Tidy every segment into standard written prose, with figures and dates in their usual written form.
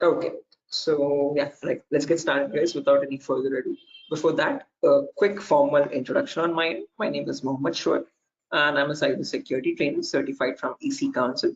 Okay, so yeah, let's get started, guys, without any further ado. Before that, a quick formal introduction on my end. My name is Mohammed Shoaib, and I'm a cybersecurity trainer certified from EC Council.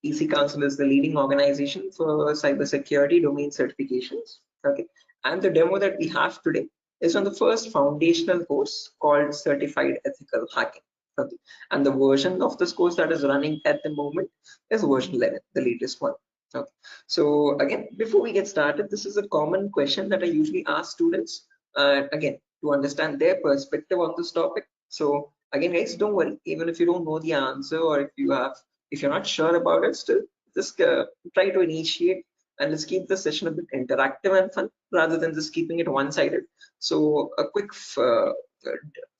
EC Council is the leading organization for cybersecurity domain certifications. Okay, and the demo that we have today is on the first foundational course called Certified Ethical Hacking. Okay, and the version of this course that is running at the moment is version 11, the latest one. Okay. So again, before we get started, this is a common question that I usually ask students, again, to understand their perspective on this topic. So again, guys, don't worry, even if you don't know the answer or if you're not sure about it, still just try to initiate, and let's keep the session a bit interactive and fun rather than just keeping it one-sided. So a quick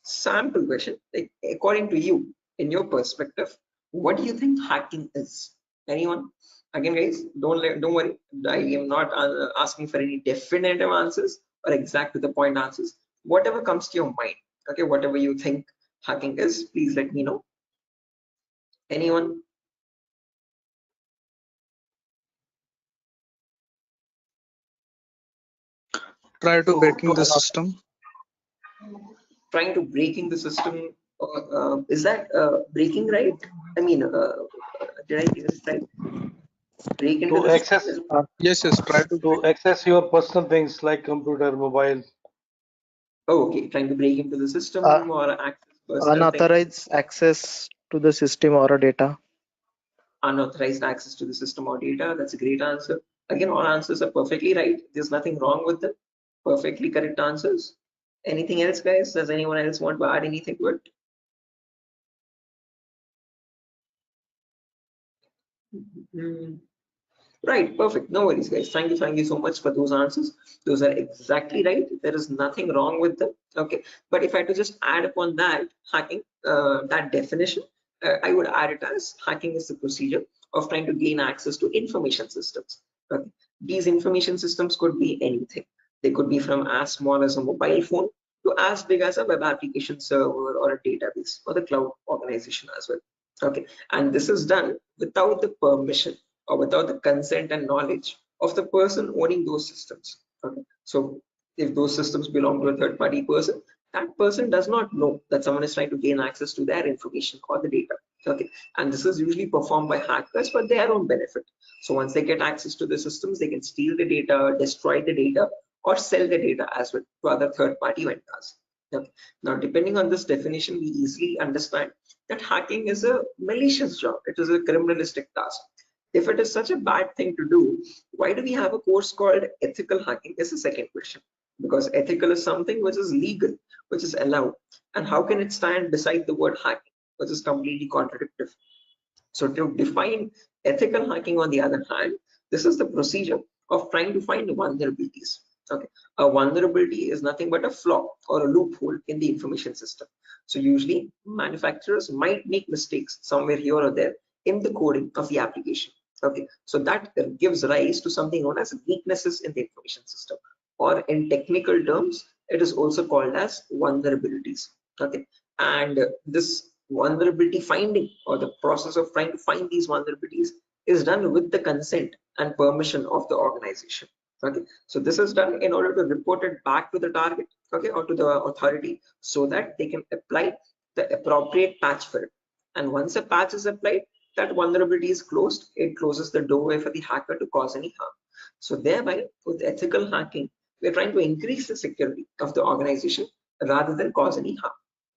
sample question, like, according to you, in your perspective, what do you think hacking is? Anyone? Again, guys, don't worry, I am not asking for any definitive answers or exact to the point answers. Whatever comes to your mind, okay, whatever you think hacking is, please let me know. Anyone? Try to breaking the system. Trying to breaking the system, is that breaking, right? I mean, did I get it right? Break into To the system access is, Yes, try to break. to access your personal things like computer, mobile. oh, okay, trying to break into the Uh, system or access personal things. Unauthorized access to the system or a data. Unauthorized access to the system or data. That's a great answer. Again, all answers are perfectly right. There's nothing wrong with them. Perfectly correct answers. Anything else, guys? Does anyone else want to add anything to it? Right, perfect. No worries, guys. Thank you so much for those answers. Those are exactly right. There is nothing wrong with them. Okay, but if I had to just add upon that hacking, that definition, I would add it as hacking is the procedure of trying to gain access to information systems. Okay, these information systems could be anything. They could be from as small as a mobile phone to as big as a web application server or a database or the cloud organization as well. Okay, and this is done without the permission or without the consent and knowledge of the person owning those systems. Okay, so if those systems belong to a third party person, that person does not know that someone is trying to gain access to their information or the data. Okay, and this is usually performed by hackers for their own benefit. So once they get access to the systems, they can steal the data, destroy the data, or sell the data as well to other third party vendors. Okay. Now, depending on this definition, we easily understand that hacking is a malicious job. It is a criminalistic task. If it is such a bad thing to do, why do we have a course called ethical hacking? Is the second question. Because ethical is something which is legal, which is allowed. And how can it stand beside the word hacking, which is completely contradictory? So to define ethical hacking, on the other hand, this is the procedure of trying to find vulnerabilities. Okay, a vulnerability is nothing but a flaw or a loophole in the information system. So usually manufacturers might make mistakes somewhere here or there in the coding of the application. Okay, so that gives rise to something known as weaknesses in the information system, or in technical terms, it is also called as vulnerabilities. Okay, and this vulnerability finding, or the process of trying to find these vulnerabilities, is done with the consent and permission of the organization. Okay, so this is done in order to report it back to the target, okay, or to the authority, so that they can apply the appropriate patch for it. And once a patch is applied, that vulnerability is closed. It closes the doorway for the hacker to cause any harm. So thereby, with ethical hacking, we're trying to increase the security of the organization rather than cause any harm.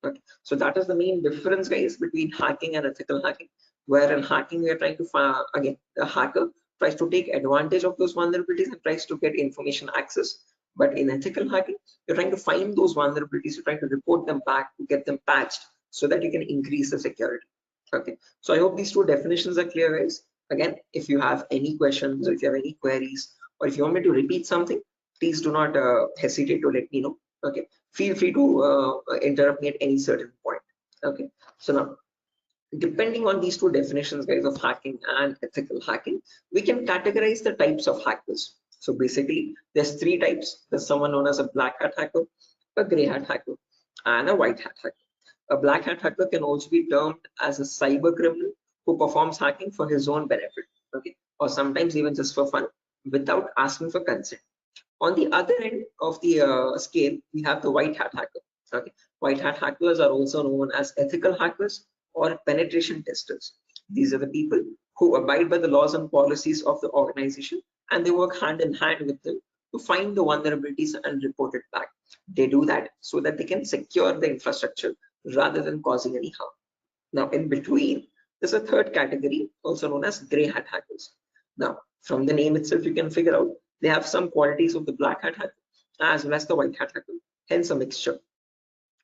Okay. So that is the main difference, guys, between hacking and ethical hacking. Where in hacking, we are trying to find, again, the hacker tries to take advantage of those vulnerabilities and tries to get information access. But in ethical hacking, you're trying to find those vulnerabilities, you're trying to report them back to get them patched so that you can increase the security. Okay, so I hope these two definitions are clear, guys. Again, if you have any questions or if you have any queries, or if you want me to repeat something, please do not hesitate to let me know. Okay, feel free to interrupt me at any certain point. Okay, so now, depending on these two definitions, guys, of hacking and ethical hacking, we can categorize the types of hackers. So basically, there's three types. There's someone known as a black hat hacker, a gray hat hacker, and a white hat hacker. A black hat hacker can also be termed as a cyber criminal who performs hacking for his own benefit, okay, or sometimes even just for fun, without asking for consent. On the other end of the scale, we have the white hat hacker. Okay, white hat hackers are also known as ethical hackers or penetration testers. These are the people who abide by the laws and policies of the organization, and they work hand in hand with them to find the vulnerabilities and report it back. They do that so that they can secure the infrastructure rather than causing any harm. Now, in between, there's a third category, also known as gray hat hackers. Now, from the name itself, you can figure out they have some qualities of the black hat hacker as well as the white hat hacker, hence a mixture.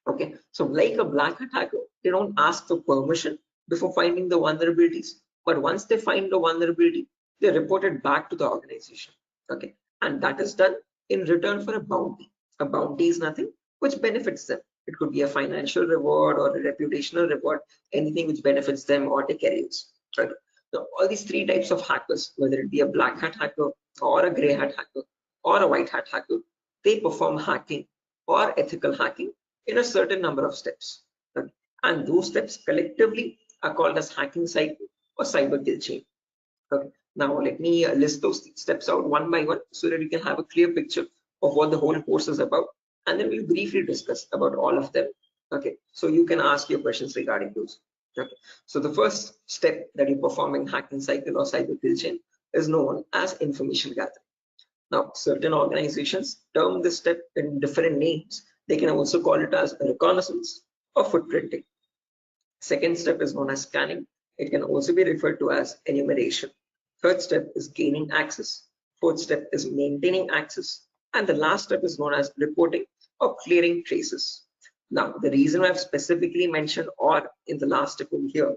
Okay, so like a black hat hacker, they don't ask for permission before finding the vulnerabilities, but once they find the vulnerability, they report it back to the organization. Okay, and that is done in return for a bounty. A bounty is nothing which benefits them. It could be a financial reward or a reputational reward, anything which benefits them or their careers. Right? So all these three types of hackers, whether it be a black hat hacker or a gray hat hacker or a white hat hacker, they perform hacking or ethical hacking in a certain number of steps. Okay? And those steps collectively are called as hacking cycle or cyber kill chain. Okay. Now let me list those steps out one by one so that you can have a clear picture of what the whole course is about, and then we'll briefly discuss about all of them. Okay, so you can ask your questions regarding those. Okay, so the first step that you perform in hacking cycle or cyber kill chain is known as information gathering. Now, certain organizations term this step in different names. They can also call it as reconnaissance or footprinting. Second step is known as scanning. It can also be referred to as enumeration. Third step is gaining access. Fourth step is maintaining access. And the last step is known as reporting or clearing traces. Now, the reason I've specifically mentioned "or" in the last step over here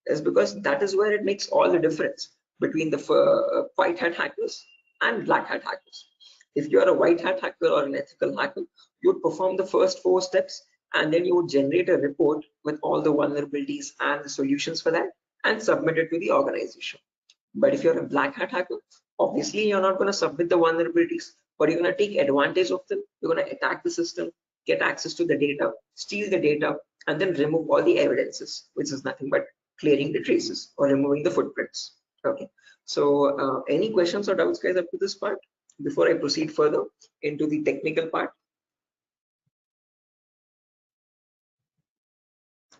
is because that is where it makes all the difference between the white hat hackers and black hat hackers. If you are a white hat hacker or an ethical hacker, you would perform the first 4 steps, and then you would generate a report with all the vulnerabilities and the solutions for that and submit it to the organization. But if you're a black hat hacker, obviously you're not going to submit the vulnerabilities, but you're going to take advantage of them. You're going to attack the system, get access to the data, steal the data, and then remove all the evidences, which is nothing but clearing the traces or removing the footprints. Okay, so any questions or doubts, guys, up to this part before I proceed further into the technical part?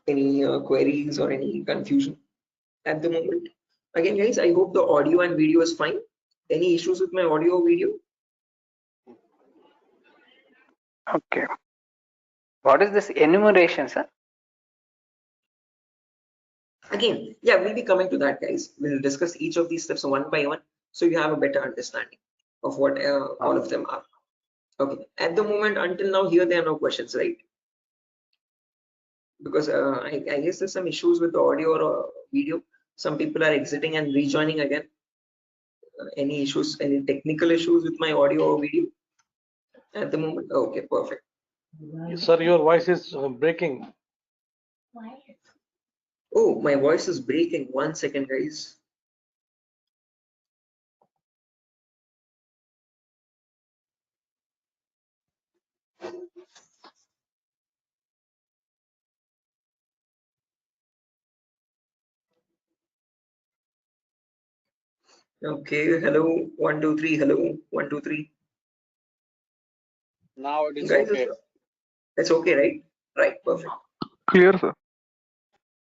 Any queries or any confusion at the moment? Again, guys, I hope the audio and video is fine. Any issues with my audio or video? Okay. What is this enumeration, sir? Again, yeah, we'll be coming to that, guys. We'll discuss each of these steps one by one so you have a better understanding of what all of them are. Okay, at the moment, until now, here there are no questions, right? Because I guess there's some issues with the audio or video. Some people are exiting and rejoining again. Any issues, any technical issues with my audio or video at the moment? Okay, perfect. Sir, your voice is breaking. Oh, my voice is breaking. 1 second, guys. Okay, hello, 1 2 3, hello, 1 2 3. Now it is Guys, okay. it's okay, right? Right, perfect. Clear, sir.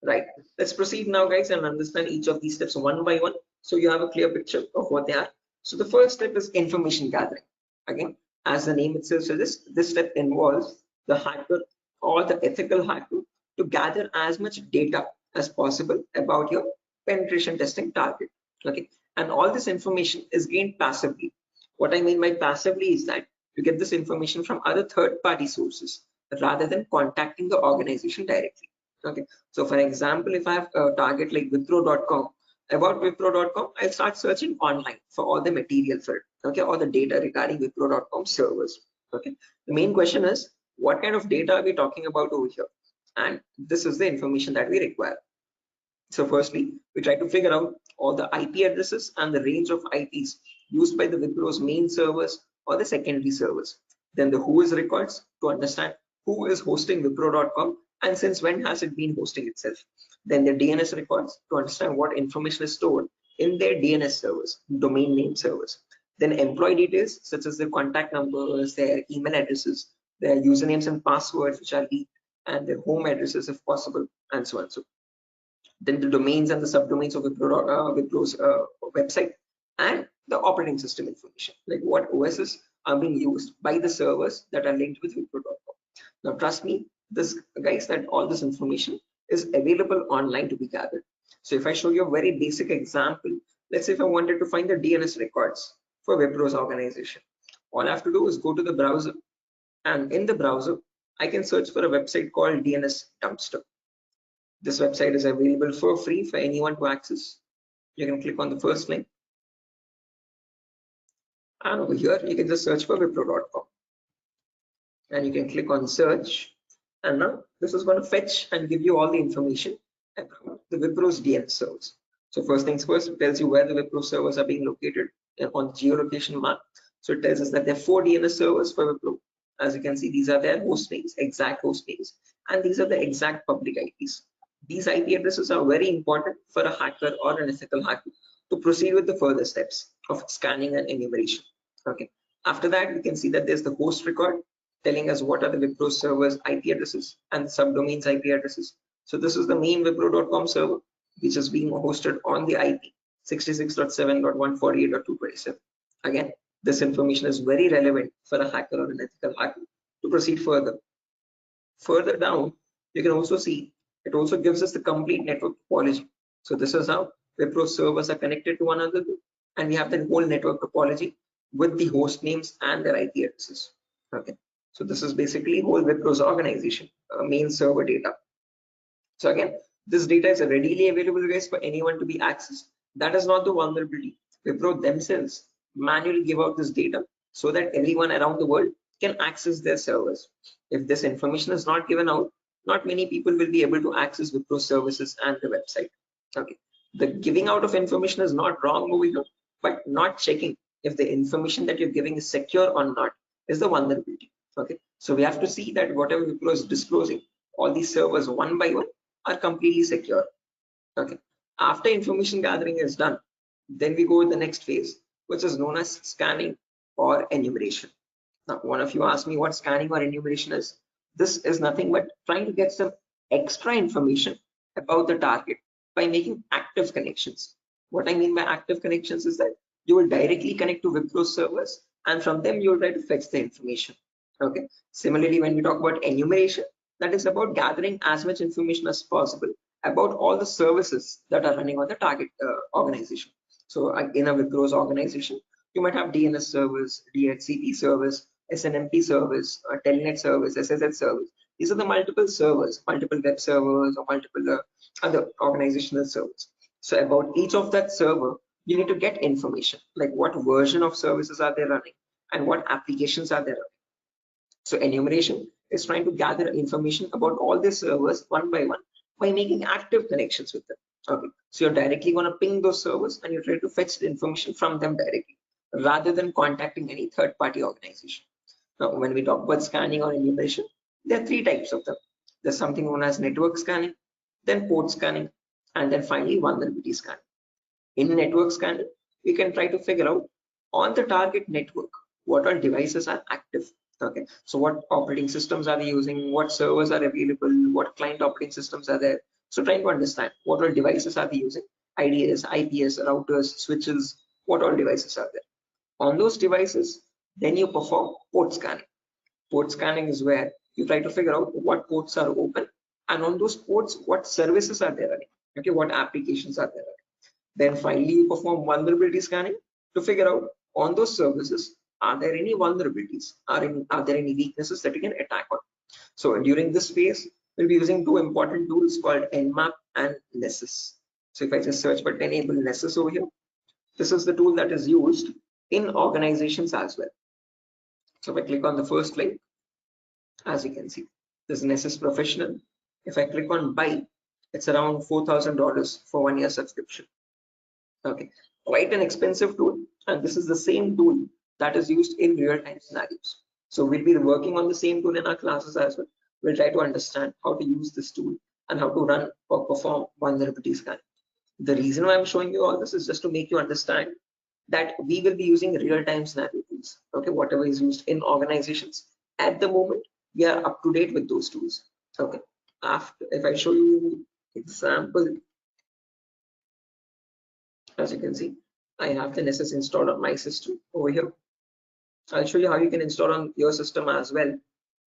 Right, let's proceed now, guys, and understand each of these steps one by one so you have a clear picture of what they are. So the first step is information gathering. Again, as the name itself suggests, this step involves the hacker or the ethical hacker to gather as much data as possible about your penetration testing target. Okay, and all this information is gained passively. What I mean by passively is that you get this information from other third-party sources rather than contacting the organization directly. Okay, so for example, if I have a target like Wipro.com, about Wipro.com, I'll start searching online for all the material for it, okay, all the data regarding Wipro.com servers. Okay, the main question is, what kind of data are we talking about over here? And this is the information that we require. So firstly, we try to figure out all the IP addresses and the range of IPs used by the Wipro's main servers or the secondary servers. Then the who is records to understand who is hosting Wipro.com and since when has it been hosting itself. Then the DNS records to understand what information is stored in their DNS servers, domain name servers. Then employee details such as their contact numbers, their email addresses, their usernames and passwords which are leaked, and their home addresses if possible, and so on. So then the domains and the subdomains of Wipro's website, and the operating system information, like what OSs are being used by the servers that are linked with Wipro.com. Now trust me, this guys, that all this information is available online to be gathered. So if I show you a very basic example, let's say if I wanted to find the DNS records for Wipro's organization, all I have to do is go to the browser, and in the browser I can search for a website called DNS Dumpster. This website is available for free for anyone to access. You can click on the first link, and over here you can just search for Wipro.com, and you can click on search, and now this is going to fetch and give you all the information about the Wipro's DNS servers. So first things first, it tells you where the Wipro servers are being located on the geolocation map. So it tells us that there are 4 DNS servers for Wipro. As you can see, these are their host names, exact host names, and these are the exact public IPs. These IP addresses are very important for a hacker or an ethical hacker to proceed with the further steps of scanning and enumeration. Okay. After that, we can see that there's the host record telling us what are the Wipro servers IP addresses and the subdomains IP addresses. So this is the main Wipro.com server, which is being hosted on the IP 66.7.148.227. Again, this information is very relevant for a hacker or an ethical hacker to proceed further. Further down, you can also see it also gives us the complete network topology. So this is how Wipro servers are connected to one another, and we have the whole network topology with the host names and their IP addresses. Okay, so this is basically whole Wipro's organization main server data. So again, this data is readily available, guys, for anyone to be accessed. That is not the vulnerability. Wipro themselves manually give out this data so that everyone around the world can access their servers. If this information is not given out, not many people will be able to access Wipro services and the website. Okay, the giving out of information is not wrong over here, but not checking if the information that you're giving is secure or not is the vulnerability. Okay, so we have to see that whatever Wipro is disclosing, all these servers one by one are completely secure. Okay, after information gathering is done, then we go to the next phase, which is known as scanning or enumeration. Now, one of you asked me what scanning or enumeration is. This is nothing but trying to get some extra information about the target by making active connections. What I mean by active connections is that you will directly connect to Wipro servers, and from them you will try to fetch the information. Okay. Similarly, when we talk about enumeration, that is about gathering as much information as possible about all the services that are running on the target organization. So in a Wipro's organization, you might have DNS servers, DHCP servers, SNMP servers, Telnet servers, SSH servers. These are the multiple servers, multiple web servers, or multiple other organizational servers. So about each of that server, you need to get information, like what version of services are they running and what applications are they running. So enumeration is trying to gather information about all the servers one by one by making active connections with them. Okay, so you're directly going to ping those servers and you try to fetch the information from them directly rather than contacting any third-party organization. Now, when we talk about scanning or enumeration, there are 3 types of them. There's something known as network scanning, then port scanning, and then finally vulnerability scanning. In network scanning, we can try to figure out on the target network what all devices are active. Okay, so what operating systems are they using, what servers are available, what client operating systems are there. So trying to understand what all devices are they using, IDS, IPS, routers, switches, what all devices are there. On those devices, then you perform port scanning. Port scanning is where you try to figure out what ports are open, and on those ports, what services are there running. Okay, what applications are there running. Then finally, you perform vulnerability scanning to figure out on those services, are there any vulnerabilities? Are there any weaknesses that you can attack on? So during this phase, we'll be using 2 important tools called Nmap and Nessus. So if I just search for enable Nessus over here, this is the tool that is used in organizations as well. So if I click on the first link, as you can see, this Nessus Professional. If I click on buy, it's around $4,000 for 1 year subscription. Okay, quite an expensive tool, and this is the same tool that is used in real-time scenarios. So we'll be working on the same tool in our classes as well. We'll try to understand how to use this tool and how to run or perform vulnerability scanning. The reason why I'm showing you all this is just to make you understand that we will be using real-time scenario tools. Okay, whatever is used in organizations at the moment, we are up to date with those tools. Okay, after if I show you example, as you can see, I have the NSS installed on my system over here. I'll show you how you can install on your system as well,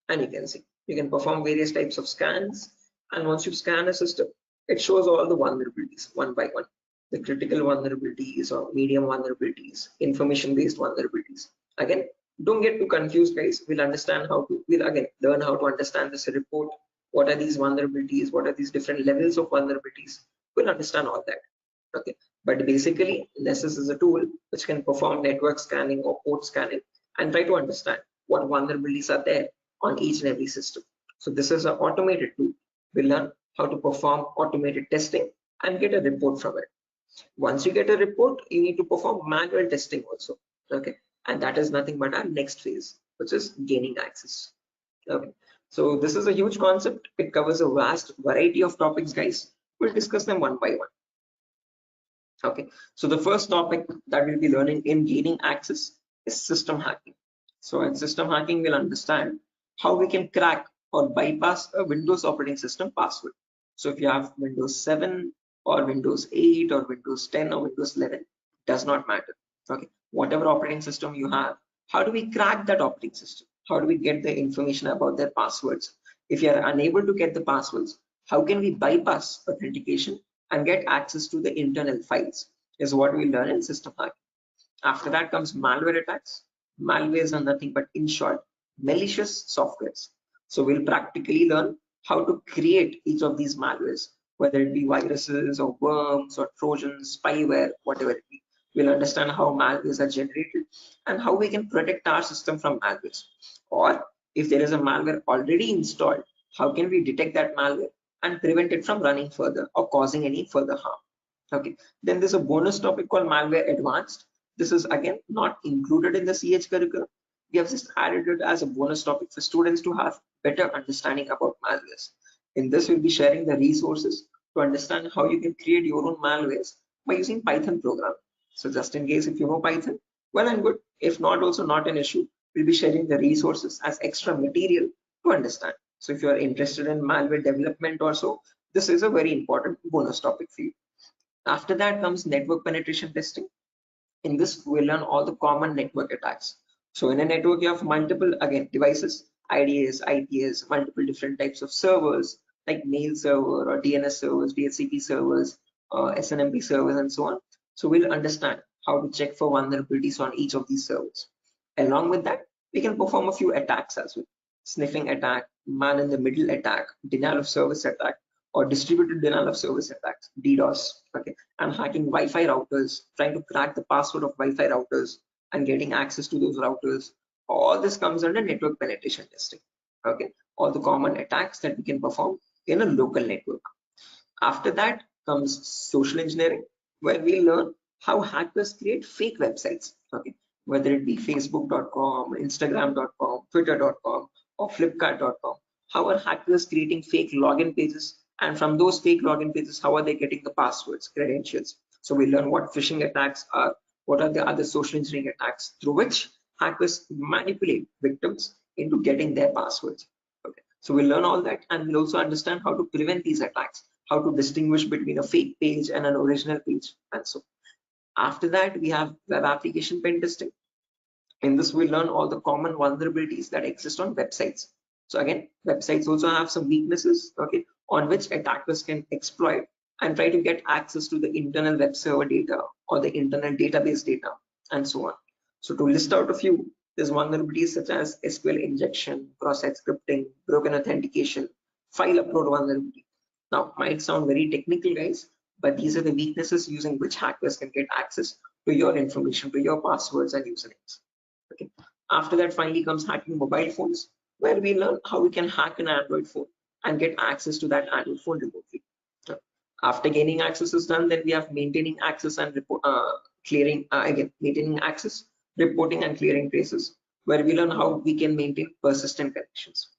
and you can see you can perform various types of scans, and once you scan a system, it shows all the vulnerabilities one by one, the critical vulnerabilities or medium vulnerabilities, information based vulnerabilities. Again, don't get too confused, guys. We'll again learn how to understand this report. What are these vulnerabilities? What are these different levels of vulnerabilities? We'll understand all that. Okay, but basically Nessus is a tool which can perform network scanning or port scanning and try to understand what vulnerabilities are there on each and every system. So this is an automated tool. We'll learn how to perform automated testing and get a report from it. Once you get a report, you need to perform manual testing also. Okay, and that is nothing but our next phase, which is gaining access. Okay, so this is a huge concept. It covers a vast variety of topics, guys. We'll discuss them one by one. Okay, so the first topic that we'll be learning in gaining access is system hacking. So in system hacking, we'll understand how we can crack or bypass a Windows operating system password. So if you have Windows 7 or Windows 8 or Windows 10 or Windows 11, does not matter. Okay, whatever operating system you have, how do we crack that operating system? How do we get the information about their passwords? If you are unable to get the passwords, how can we bypass authentication and get access to the internal files is what we learn in system hacking. After that comes malware attacks. Malwares are nothing but, in short, malicious softwares. So we'll practically learn how to create each of these malwares, whether it be viruses or worms or trojans, spyware, whatever it be. We'll understand how malwares are generated and how we can protect our system from malwares. Or if there is a malware already installed, how can we detect that malware and prevent it from running further or causing any further harm. Okay, then there's a bonus topic called malware advanced. This is again not included in the CH curriculum. We have just added it as a bonus topic for students to have better understanding about malwares. In this, we'll be sharing the resources to understand how you can create your own malwares by using Python programming. So just in case if you know Python, well and good. If not, also not an issue. We'll be sharing the resources as extra material to understand. So if you are interested in malware development or so, this is a very important bonus topic for you. After that comes network penetration testing. In this, we'll learn all the common network attacks. So in a network, you have multiple, again, devices, IDS, IPS, multiple different types of servers, like mail server or DNS servers, DHCP servers, SNMP servers, and so on. So we'll understand how to check for vulnerabilities on each of these servers. Along with that, we can perform a few attacks as well. Sniffing attack, man-in-the-middle attack, denial of service attack, or distributed denial of service attacks, DDoS. Okay, and hacking Wi-Fi routers, trying to crack the password of Wi-Fi routers and getting access to those routers. All this comes under network penetration testing. Okay, all the common attacks that we can perform in a local network. After that comes social engineering, where we learn how hackers create fake websites. Okay, whether it be Facebook.com, Instagram.com, Twitter.com, or Flipkart.com. How are hackers creating fake login pages? And from those fake login pages, how are they getting the passwords, credentials? So we learn what phishing attacks are, what are the other social engineering attacks through which hackers manipulate victims into getting their passwords. Okay, so we'll learn all that, and we'll also understand how to prevent these attacks, how to distinguish between a fake page and an original page, and so. After that, we have web application pen testing. In this, we learn all the common vulnerabilities that exist on websites. So again, websites also have some weaknesses, okay, on which attackers can exploit and try to get access to the internal web server data or the internal database data, and so on. So to list out a few, there's vulnerabilities such as SQL injection, cross-site scripting, broken authentication, file upload vulnerability. Now, might sound very technical, guys, but these are the weaknesses using which hackers can get access to your information, to your passwords and usernames. Okay. After that, finally comes hacking mobile phones, where we learn how we can hack an Android phone and get access to that Android phone remotely. After gaining access is done, then we have maintaining access and maintaining access, reporting and clearing traces, where we learn how we can maintain persistent connections.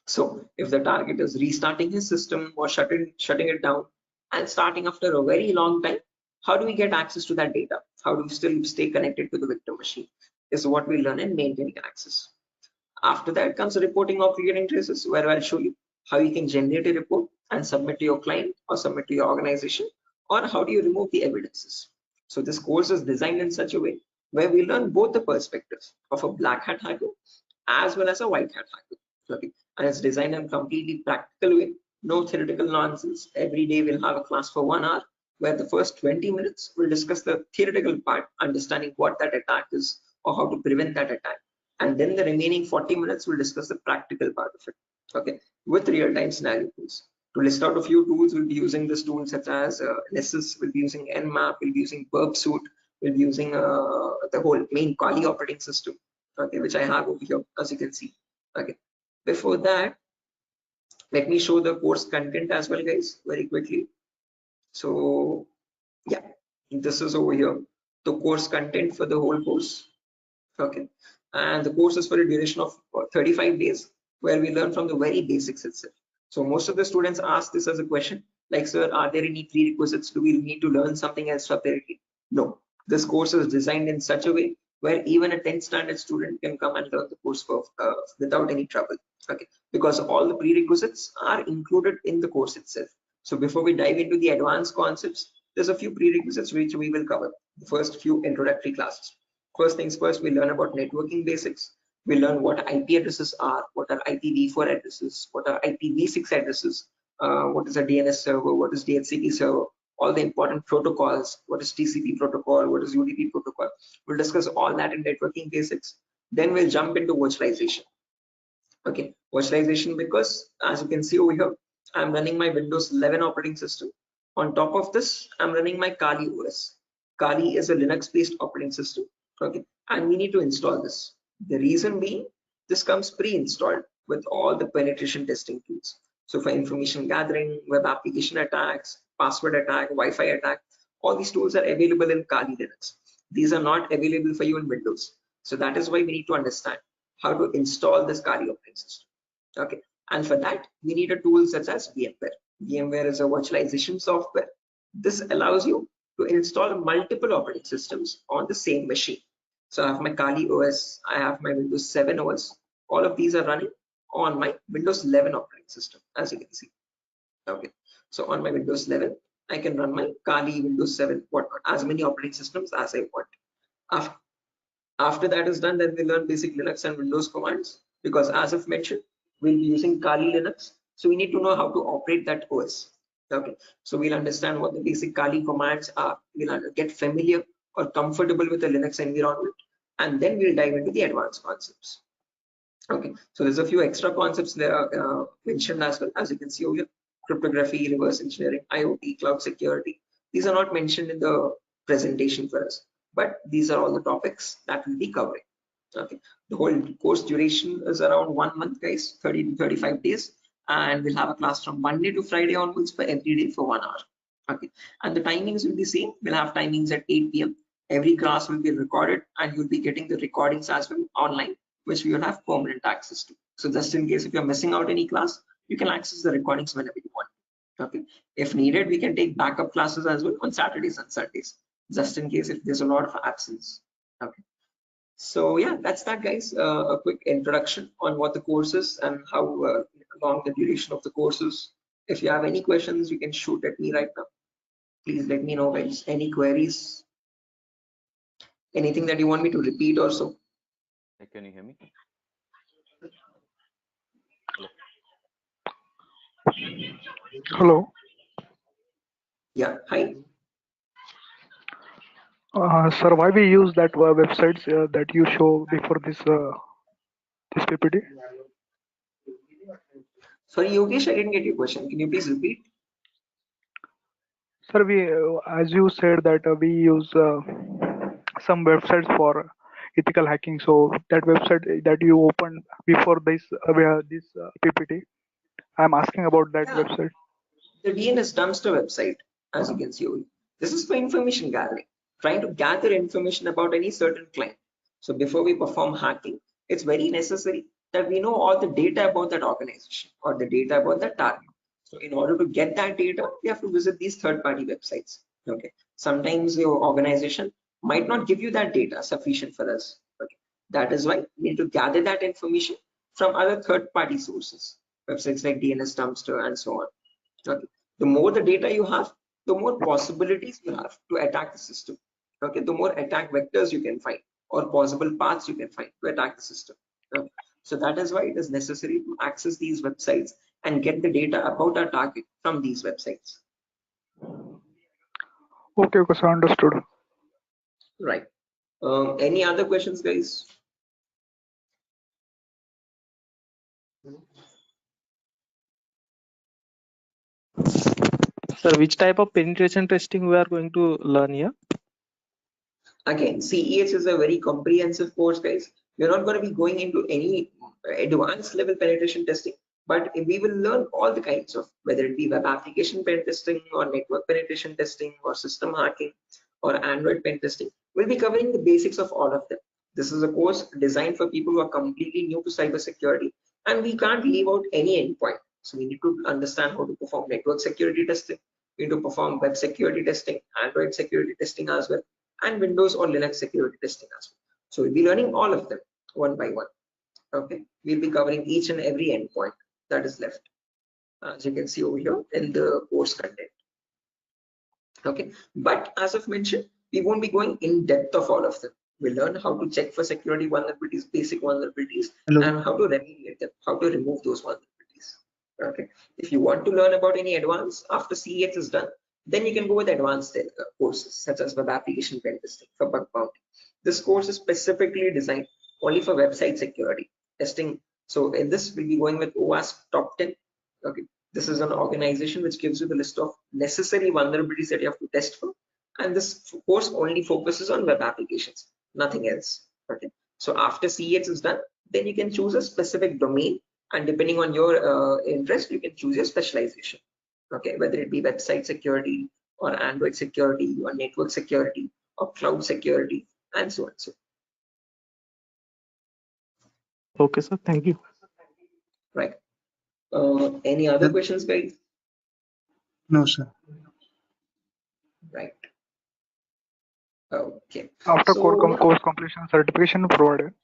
So if the target is restarting his system or shutting it down and starting after a very long time, How do we get access to that data? How do we still stay connected to the victim machine? Is what we learn in maintaining access. After that comes reporting of recurring traces, where I'll show you how you can generate a report and submit to your client or submit to your organization, or how do you remove the evidences. So this course is designed in such a way where we learn both the perspectives of a black hat hacker as well as a white hat hacker. Okay, and it's designed in a completely practical way, no theoretical nonsense. Every day we'll have a class for 1 hour where the first 20 minutes we'll discuss the theoretical part, understanding what that attack is or how to prevent that attack, and then the remaining 40 minutes we'll discuss the practical part of it, okay, with real-time scenario tools. To list out a few tools, we'll be using this tool such as Nessus, we'll be using Nmap, we'll be using burpsuit, we'll be using the whole main Kali operating system, okay, which I have over here, as you can see. Okay, before that, let me show the course content as well, guys, very quickly. So yeah, this is over here, the course content for the whole course. Okay, and the course is for a duration of 35 days, where we learn from the very basics itself. So most of the students ask this as a question, like, sir, are there any prerequisites? Do we need to learn something else separately? No, this course is designed in such a way where even a 10th standard student can come and learn the course for, without any trouble. Okay, because all the prerequisites are included in the course itself. So before we dive into the advanced concepts, there's a few prerequisites which we will cover. The first few introductory classes. First things first, we learn about networking basics. We learn what IP addresses are, what are IPv4 addresses, what are IPv6 addresses, what is a DNS server, what is DHCP server, all the important protocols, what is TCP protocol, what is UDP protocol. We'll discuss all that in networking basics. Then we'll jump into virtualization. Okay, virtualization, because as you can see over here, I'm running my Windows 11 operating system. On top of this, I'm running my Kali OS. Kali is a Linux-based operating system. Okay, and we need to install this. The reason being, this comes pre-installed with all the penetration testing tools. So for information gathering, web application attacks, password attack, Wi-Fi attack, all these tools are available in Kali Linux. These are not available for you in Windows. So that is why we need to understand how to install this Kali operating system. Okay, and for that we need a tool such as VMware. VMware is a virtualization software. This allows you to install multiple operating systems on the same machine. So I have my Kali OS, I have my Windows 7 OS. All of these are running on my Windows 11 operating system, as you can see. Okay, so on my Windows 11, I can run my Kali, Windows 7, whatnot, as many operating systems as I want. After that is done, then we learn basic Linux and Windows commands, because as I've mentioned, we'll be using Kali Linux. So we need to know how to operate that OS. Okay, so we'll understand what the basic Kali commands are. We'll get familiar or comfortable with the Linux environment, and then we'll dive into the advanced concepts. Okay, so there's a few extra concepts there mentioned as well, as you can see over here: cryptography, reverse engineering, IoT, cloud security. These are not mentioned in the presentation for us, but these are all the topics that we'll be covering. Okay, the whole course duration is around 1 month, guys, 30 to 35 days, and we'll have a class from Monday to Friday onwards for every day for 1 hour. Okay, and the timings will be same. We'll have timings at 8 p.m. Every class will be recorded, and you'll be getting the recordings as well online, which we will have permanent access to. So just in case if you're missing out any class, you can access the recordings whenever you want. Okay, if needed, we can take backup classes as well on Saturdays and Sundays, just in case if there's a lot of absence. Okay, so yeah, that's that, guys. A quick introduction on what the course is and how long the duration of the course is. If you have any questions, you can shoot at me right now. Please let me know, guys. Any queries, anything that you want me to repeat or so. Can you hear me? Hello. Yeah, hi. Sir, why we use that websites that you show before this PPT? Sorry, Yogesh, I didn't get your question. Can you please repeat? Sir, we as you said that we use some websites for ethical hacking. So that website that you opened before this PPT, I'm asking about that Yeah, website. the DNS dumpster website, as you can see over here. This is for information gathering, trying to gather information about any certain client. So before we perform hacking, it's very necessary that we know all the data about that organization or the data about that target. So in order to get that data, we have to visit these third-party websites. Okay, sometimes your organization might not give you that data sufficient for us. Okay, that is why we need to gather that information from other third-party sources, websites like DNS Dumpster and so on. Okay, the more the data you have, the more possibilities you have to attack the system. Okay, the more attack vectors you can find or possible paths you can find to attack the system. Okay. So that is why it is necessary to access these websites and get the data about our target from these websites. Okay, okay, so understood. Right. Any other questions, guys? Sir, which type of penetration testing we are going to learn here? Again, CEH is a very comprehensive course, guys. We're not going to be going into any advanced level penetration testing, but we will learn all the kinds of, whether it be web application pen testing or network penetration testing or system hacking or Android pen testing. We'll be covering the basics of all of them. This is a course designed for people who are completely new to cybersecurity, and we can't leave out any endpoint. So we need to understand how to perform network security testing. We need to perform web security testing, Android security testing as well, and Windows or Linux security testing as well. So we'll be learning all of them one by one. Okay, we'll be covering each and every endpoint that is left, as you can see over here in the course content. Okay, but as I've mentioned, we won't be going in depth of all of them. We'll learn how to check for security vulnerabilities, basic vulnerabilities, and how to remediate them, how to remove those vulnerabilities. Okay, if you want to learn about any advanced after CEX is done, then you can go with advanced courses such as web application pen testing for bug bounty. This course is specifically designed only for website security testing. So in this, we'll be going with OWASP top 10. Okay, this is an organization which gives you the list of necessary vulnerabilities that you have to test for, and this course only focuses on web applications, nothing else. Okay, so after CEX is done, then you can choose a specific domain, and depending on your interest, you can choose your specialization. Okay, whether it be website security or Android security or network security or cloud security and so on. So Okay, sir. Thank you. right. Any other questions, guys? No, sir. Right. Okay. After So course completion, certification provided.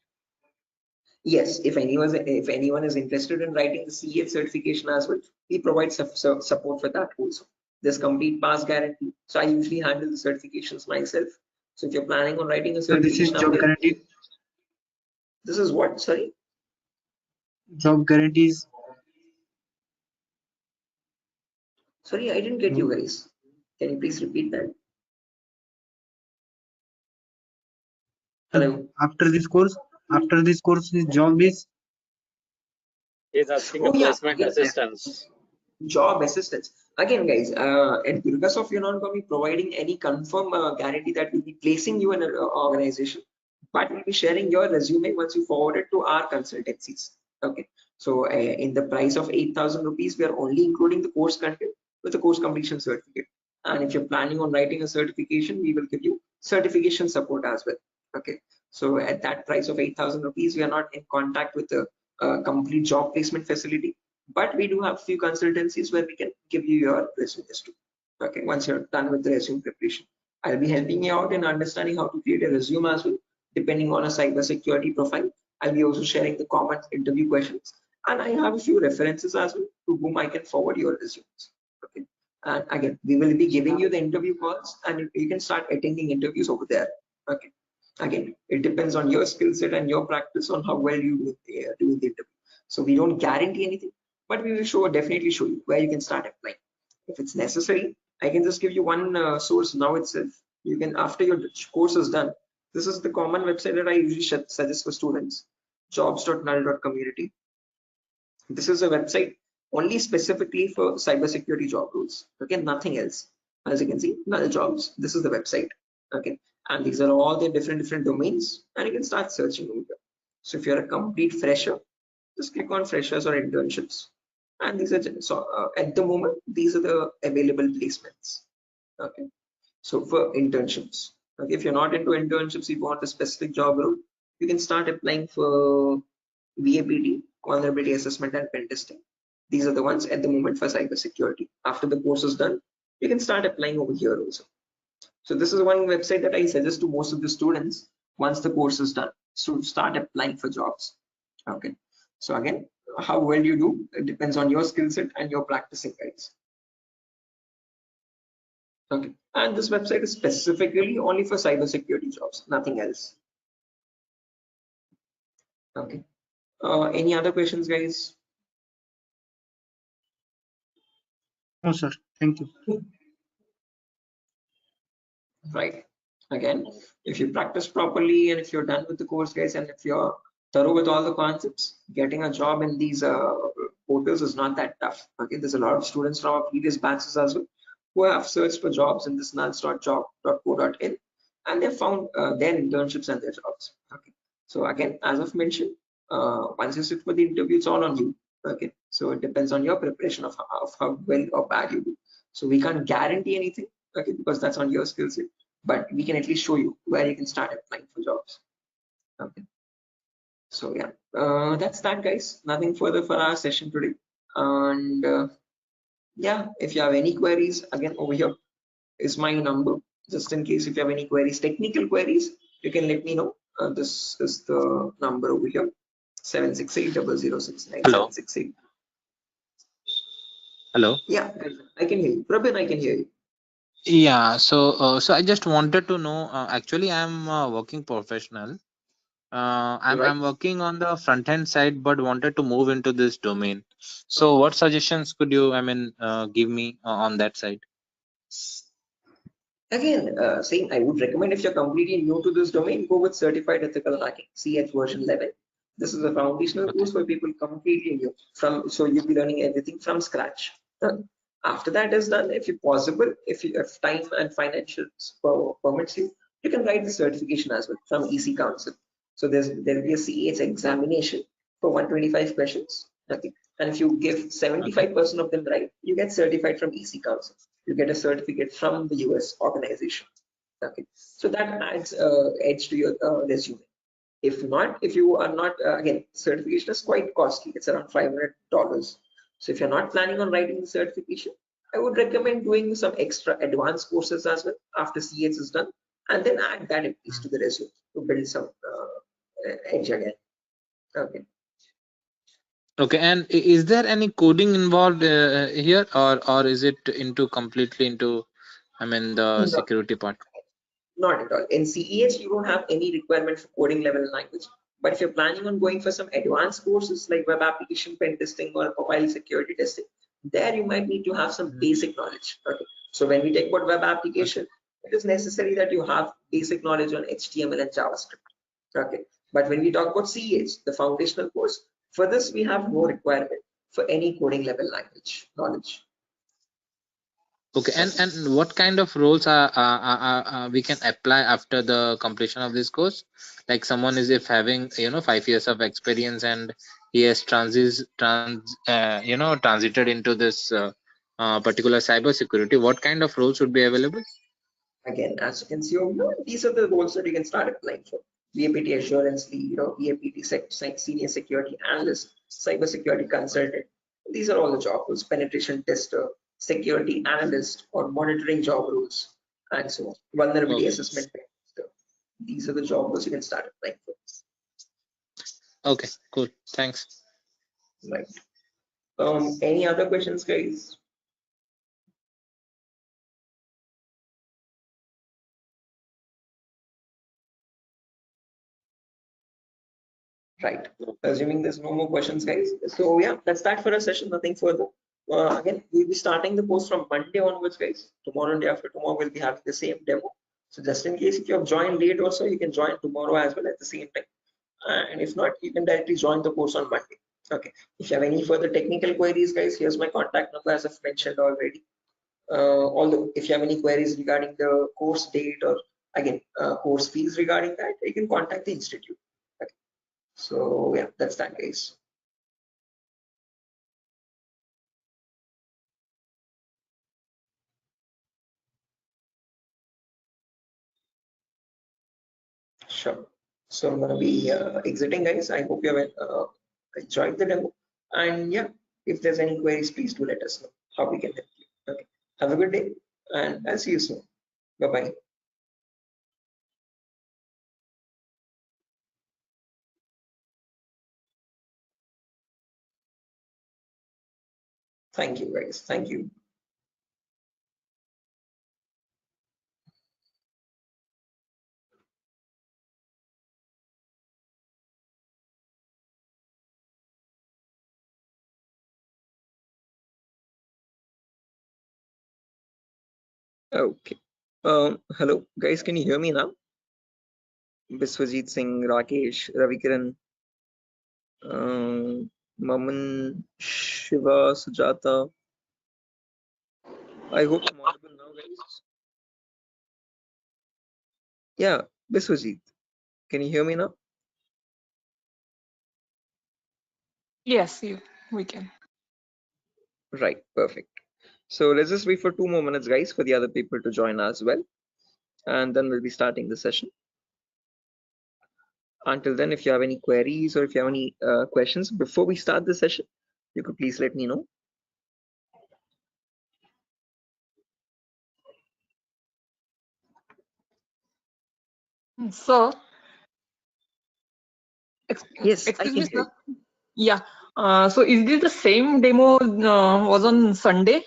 yes, if anyone is interested in writing the CEH certification as well, we provide support for that also. There's complete pass guarantee. So I usually handle the certifications myself. So if you're planning on writing a So this is certification out job there, guarantee. this is what? Sorry. Job guarantees. Sorry, I didn't get you guys. Can you please repeat that? Hello. After this course, his job is. He's asking Oh a yeah, placement assistance. job assistance. Again, guys, at Durgasoft, we're not going to be providing any confirm guarantee that we'll be placing you in an organization, but we'll be sharing your resume once you forward it to our consultancies. Okay, so in the price of 8,000 rupees, we are only including the course content with the course completion certificate. And if you're planning on writing a certification, we will give you certification support as well. Okay, so at that price of 8,000 rupees, we are not in contact with the complete job placement facility, but we do have few consultancies where we can give you your resumes too. Okay, once you're done with the resume preparation, I'll be helping you out in understanding how to create a resume as well, depending on a cybersecurity profile. I'll be also sharing the common interview questions, and I have a few references as well to whom I can forward your resumes. Okay, and again, we will be giving you the interview calls, and you can start attending interviews over there. Okay, again, it depends on your skill set and your practice on how well you do the interview. So we don't guarantee anything, but we will definitely show you where you can start applying. If it's necessary, I can just give you one source now itself. You can, after your course is done, this is the common website that I usually suggest for students, jobs.null.community. This is a website only specifically for cybersecurity job roles. Okay, nothing else. As you can see, null jobs. This is the website. Okay, and these are all the different domains, and you can start searching over here. So if you're a complete fresher, just click on freshers or internships, and these are at the moment these are the available placements. Okay, so for internships, okay, if you're not into internships, you want a specific job role, you can start applying for VAPT, vulnerability assessment and pen testing. These are the ones at the moment for cybersecurity. After the course is done, you can start applying over here also. So this is one website that I suggest to most of the students once the course is done, so start applying for jobs. Okay, so again, how well you do, it depends on your skill set and your practicing, guys. Okay, and this website is specifically only for cybersecurity jobs, nothing else. Okay, any other questions, guys? No, sir. Thank you. Right, again, if you practice properly and if you're done with the course, guys, and if you're thorough with all the concepts, getting a job in these portals is not that tough. Okay, there's a lot of students from our previous batches as well who have searched for jobs in this nuns.job.co.in, and they found their internships and their jobs. Okay, so again, as I've mentioned, once you sit for the interview, it's all on you. Okay, so it depends on your preparation of how well or bad you do. So we can't guarantee anything, okay, because that's on your skill set, but we can at least show you where you can start applying for jobs. Okay, so yeah, that's that, guys. Nothing further for our session today. And yeah, if you have any queries, again, over here is my number, just in case if you have any queries, technical queries, you can let me know. This is the number over here, 7680069. Hello. Hello. Yeah, I can hear you. Prabin, I can hear you. Yeah. So I just wanted to know. Actually, I'm a working professional. Right. I'm working on the front end side, but wanted to move into this domain. So, what suggestions could you, give me on that side? Again, saying I would recommend, if you're completely new to this domain, go with Certified Ethical Hacking, CH version 11. This is a foundational course for people completely new. So you'll be learning everything from scratch. After that is done, if possible, if time and financial permits you, you can write the certification as well from EC Council. So there'll be a CH examination for 125 questions. Okay, and if you give 75% of them right, you get certified from EC Council. You get a certificate from the US organization. Okay, so that adds edge to your resume. If not, if you are not, again, certification is quite costly. It's around $500. So if you're not planning on writing the certification, I would recommend doing some extra advanced courses as well after CH is done, and then add that at least to the resume to build some edge again. Okay. Okay. And is there any coding involved here, or is it completely into, the No, security part? not at all. In CEH, you don't have any requirement for coding level language. But if you're planning on going for some advanced courses like web application pen testing or mobile security testing, there you might need to have some basic knowledge. Okay. So when we talk about web application, it is necessary that you have basic knowledge on HTML and JavaScript. Okay. But when we talk about CEH, the foundational course, for this we have no requirement for any coding level language knowledge. Okay. And what kind of roles we can apply after the completion of this course? Like someone is if having 5 years of experience and he has transited into this particular cybersecurity, what kind of roles would be available? Again, as you can see over here, these are the roles that you can start applying for. VAPT assurance lead, VAPT senior security analyst, cybersecurity consultant. These are all the job roles. Penetration tester, security analyst, or monitoring job roles, and so on. Vulnerability assessment tester. These are the job roles you can start applying for. Okay, cool. Thanks. Right. Any other questions, guys? Right. Assuming there's no more questions, guys. So yeah, that's that for a session. Nothing further. Again, we'll be starting the course from Monday onwards, guys. Tomorrow and day after tomorrow, we'll be having the same demo. So just in case if you have joined late also, you can join tomorrow as well at the same time. And if not, you can directly join the course on Monday. Okay. If you have any further technical queries, guys, here's my contact number as I've mentioned already. Although if you have any queries regarding the course date or again course fees regarding that, you can contact the institute. Okay. So yeah, that's that, guys. Sure. So I'm going to be exiting, guys. I hope you have enjoyed the demo. And yeah, if there's any queries, please do let us know how we can help you. Okay. Have a good day, and I'll see you soon. Bye-bye. Thank you, guys. Thank you. Okay. Hello, guys. Can you hear me now? Biswajit Singh, Rakesh, Ravikiran, Maman, Shiva, Sujata. I hope I'm audible now, guys. Yeah, Biswajit. Can you hear me now? Yes, we can. Right, perfect. So let's just wait for 2 more minutes, guys, for the other people to join as well. And then we'll be starting the session. Until then, if you have any queries or if you have any questions before we start the session, you could please let me know. So, Yes, I excuse can me, hear sir. you. Yeah. So is this the same demo was on Sunday?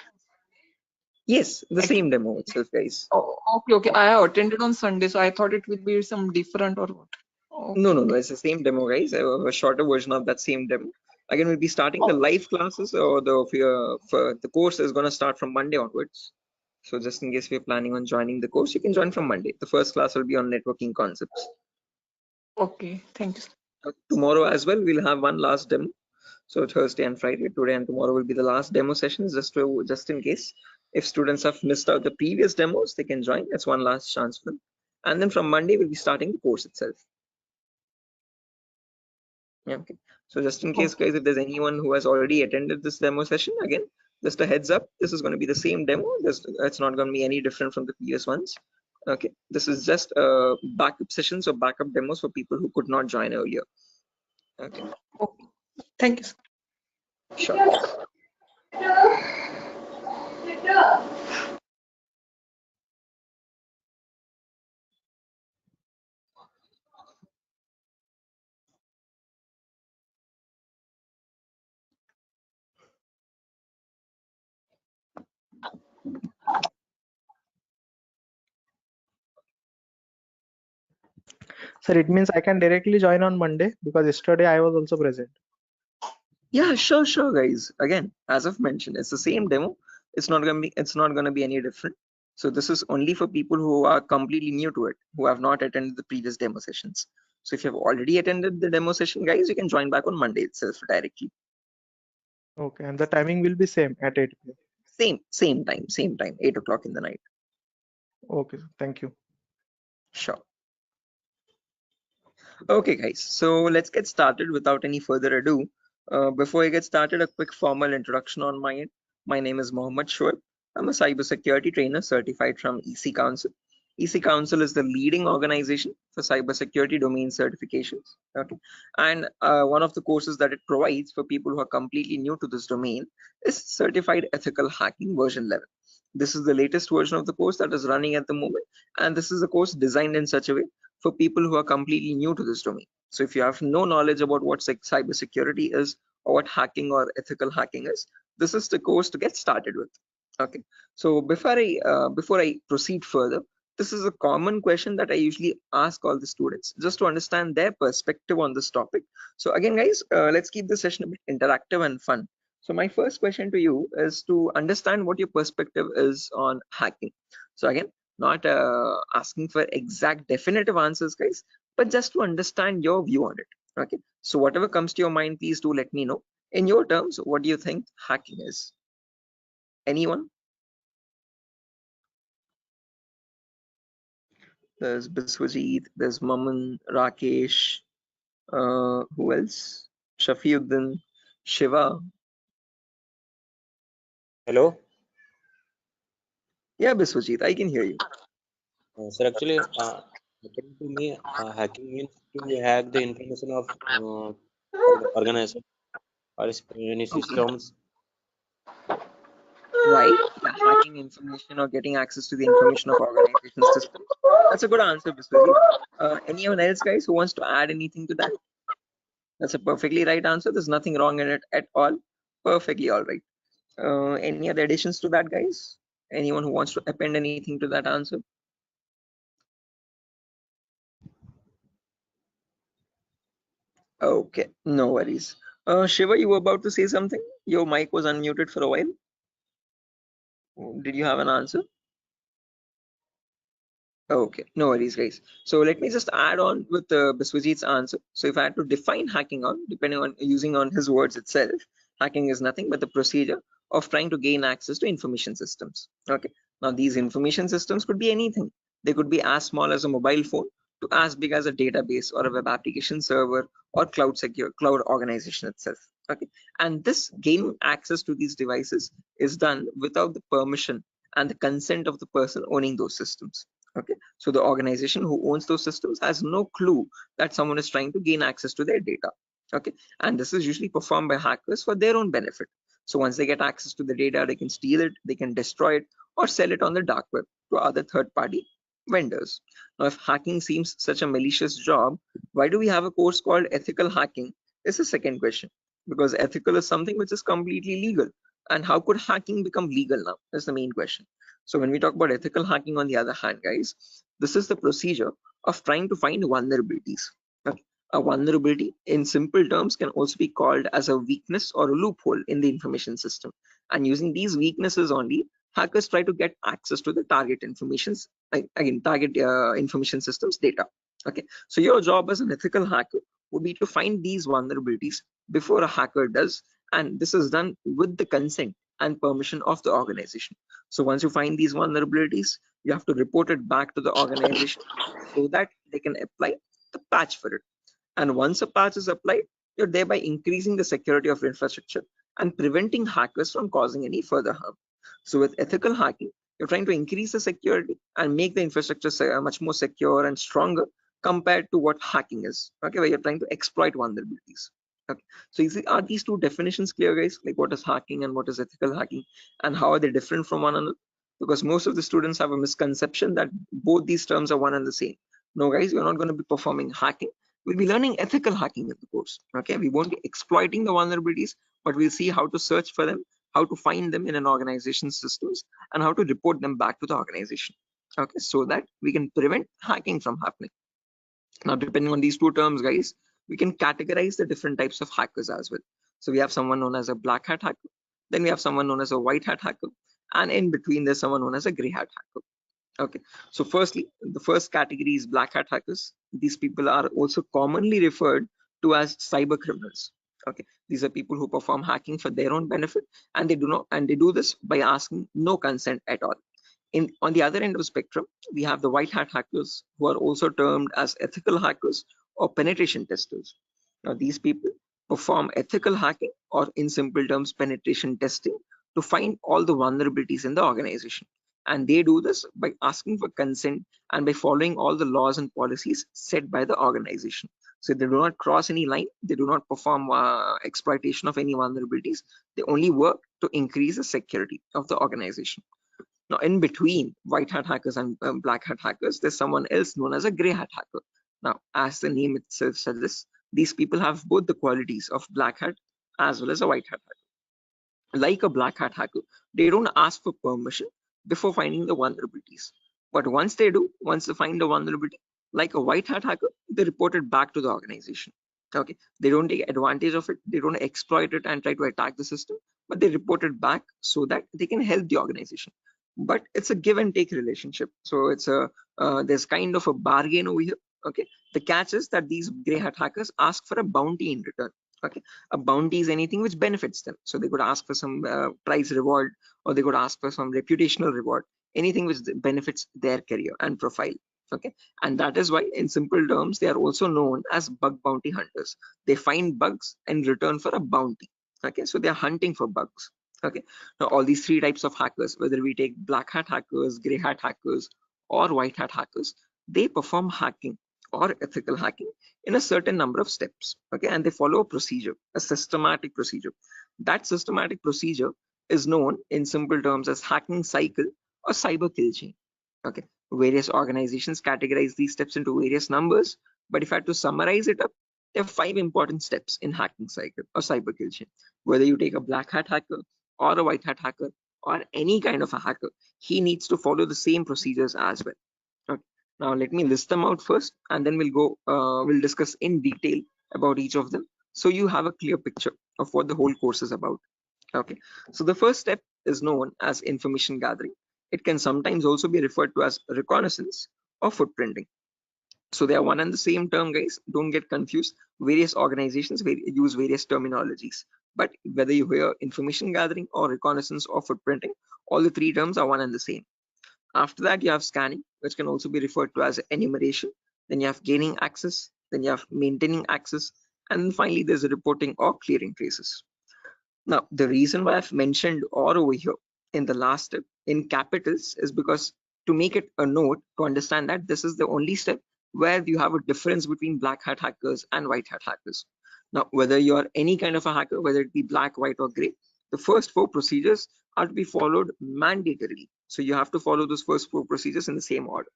Yes, the same demo itself, guys. Oh, okay. I have attended on Sunday, so I thought it would be some different or what. No, Okay. it's the same demo, guys. A shorter version of that same demo. Again, we'll be starting the Oh, live classes, or for the course is going to start from Monday onwards. So just in case we're planning on joining the course, you can join from Monday. The first class will be on networking concepts. okay. Thank you, sir. Tomorrow as well, we'll have one last demo. So Thursday and Friday, today and tomorrow will be the last demo sessions, just in case if students have missed out the previous demos, they can join. That's one last chance for them. And then from Monday, we'll be starting the course itself. Yeah, okay. So just in case, guys, if there's anyone who has already attended this demo session, again, just a heads up, this is going to be the same demo. It's not going to be any different from the previous ones. Okay, this is just backup sessions or backup demos for people who could not join earlier. Okay. Okay. Thank you, sir. Sure. Sir, it means I can directly join on Monday because yesterday I was also present. Yeah, sure, guys. Again, as I've mentioned, it's the same demo. It's not gonna be any different. So this is only for people who are completely new to it, who have not attended the previous demo sessions. So if you have already attended the demo session, guys, you can join back on Monday itself directly. Okay, and the timing will be same at 8 p.m. Same time, 8 o'clock in the night. Okay, thank you. Sure. Okay, guys, so let's get started without any further ado. Before I get started, a quick formal introduction on my end. My name is Mohammed Shoaib. I'm a cybersecurity trainer certified from EC Council. EC Council is the leading organization for cybersecurity domain certifications. Okay, and one of the courses that it provides for people who are completely new to this domain is Certified Ethical Hacking version 11. This is the latest version of the course that is running at the moment, and this is a course designed in such a way for people who are completely new to this domain. So if you have no knowledge about what cybersecurity is or what hacking or ethical hacking is, this is the course to get started with. Okay. So before I proceed further, this is a common question that I usually ask all the students just to understand their perspective on this topic. So again, guys, let's keep the session a bit interactive and fun. So my first question to you is to understand what your perspective is on hacking. So again, not asking for exact definitive answers, guys, but just to understand your view on it. Okay, so whatever comes to your mind, please do let me know. In your terms, what do you think hacking is? Anyone? There's Biswajit, there's Maman, Rakesh, who else? Shafiuddin, Shiva. Hello. Yeah, Biswajit, I can hear you. Sir, actually, according to me, hacking means to hack the information of organization or any Okay. systems. Right, yeah, hacking information or getting access to the information of organization systems. That's a good answer, Biswajit. Anyone else, guys, who wants to add anything to that? That's a perfectly right answer. There's nothing wrong in it at all. Perfectly all right. Any other additions to that, guys? Anyone who wants to append anything to that answer? Okay, no worries. Shiva, you were about to say something? Your mic was unmuted for a while. Did you have an answer? Okay, no worries, guys. So let me just add on with Biswajit's answer. So if I had to define hacking on, depending on using on his words itself, hacking is nothing but the procedure of trying to gain access to information systems. Okay, now these information systems could be anything. They could be as small as a mobile phone to as big as a database or a web application server or cloud organization itself. Okay, and this gain access to these devices is done without the permission and the consent of the person owning those systems. Okay, so the organization who owns those systems has no clue that someone is trying to gain access to their data. Okay, and this is usually performed by hackers for their own benefit. So once they get access to the data, they can steal it, they can destroy it, or sell it on the dark web to other third-party vendors. Now, if hacking seems such a malicious job, why do we have a course called ethical hacking? Is the second question. Because ethical is something which is completely legal. And how could hacking become legal now? That's the main question. So when we talk about ethical hacking, on the other hand, guys, this is the procedure of trying to find vulnerabilities. Okay. A vulnerability in simple terms can also be called as a weakness or a loophole in the information system. And using these weaknesses only, hackers try to get access to the target informations, target information systems data. Okay. So your job as an ethical hacker would be to find these vulnerabilities before a hacker does. And this is done with the consent and permission of the organization. So once you find these vulnerabilities, you have to report it back to the organization so that they can apply the patch for it. And once a patch is applied, you're thereby increasing the security of infrastructure and preventing hackers from causing any further harm. So with ethical hacking, you're trying to increase the security and make the infrastructure much more secure and stronger compared to what hacking is. Okay, where you're trying to exploit vulnerabilities. Okay, so are these two definitions clear, guys? Like what is hacking and what is ethical hacking, and how are they different from one another? Because most of the students have a misconception that both these terms are one and the same. No, guys, we're not going to be performing hacking. We'll be learning ethical hacking in the course. Okay, we won't be exploiting the vulnerabilities, but we'll see how to search for them, how to find them in an organization's systems, and how to report them back to the organization. Okay, so that we can prevent hacking from happening. Now, depending on these two terms, guys, we can categorize the different types of hackers as well. So we have someone known as a black hat hacker, then we have someone known as a white hat hacker, and in between there's someone known as a gray hat hacker. Okay, so firstly, the first category is black hat hackers. These people are also commonly referred to as cyber criminals. Okay, these are people who perform hacking for their own benefit, and they do this by asking no consent at all. On the other end of the spectrum, we have the white hat hackers, who are also termed as ethical hackers or penetration testers. Now, these people perform ethical hacking, or in simple terms, penetration testing, to find all the vulnerabilities in the organization. And they do this by asking for consent and by following all the laws and policies set by the organization. So they do not cross any line, they do not perform exploitation of any vulnerabilities, they only work to increase the security of the organization. Now, in between white hat hackers and black hat hackers, there's someone else known as a gray hat hacker. Now, as the name itself suggests, these people have both the qualities of black hat as well as a white hat hacker. Like a black hat hacker, they don't ask for permission before finding the vulnerabilities. But once they do, once they find the vulnerability, like a white hat hacker, they report it back to the organization. Okay, they don't take advantage of it, they don't exploit it and try to attack the system, but they report it back so that they can help the organization. But it's a give and take relationship, so it's a there's kind of a bargain over here. Okay, the catch is that these gray hat hackers ask for a bounty in return. Okay, a bounty is anything which benefits them, so they could ask for some prize reward, or they could ask for some reputational reward, anything which benefits their career and profile. Okay, and that is why in simple terms they are also known as bug bounty hunters. They find bugs in return for a bounty. Okay, so they are hunting for bugs. Okay, now all these three types of hackers, whether we take black hat hackers, gray hat hackers, or white hat hackers, they perform hacking or ethical hacking in a certain number of steps. Okay, and they follow a procedure, a systematic procedure. That systematic procedure is known in simple terms as hacking cycle or cyber kill chain. Okay, various organizations categorize these steps into various numbers, but if I had to summarize it up, there are 5 important steps in hacking cycle or cyber kill chain. Whether you take a black hat hacker or a white hat hacker or any kind of a hacker, he needs to follow the same procedures as well. Okay. Now let me list them out first, and then we'll discuss in detail about each of them, so you have a clear picture of what the whole course is about. Okay. So the first step is known as information gathering. It can sometimes also be referred to as reconnaissance or footprinting. So they are one and the same term, guys. Don't get confused. Various organizations use various terminologies, but whether you hear information gathering or reconnaissance or footprinting, all the three terms are one and the same. After that, you have scanning, which can also be referred to as enumeration. Then you have gaining access. Then you have maintaining access. And then finally, there's reporting or clearing traces. Now, the reason why I've mentioned or over here in the last step in capitals is because to make it a note to understand that this is the only step where you have a difference between black hat hackers and white hat hackers. Now, whether you are any kind of a hacker, whether it be black, white, or gray, the first four procedures are to be followed mandatorily. So you have to follow those first four procedures in the same order.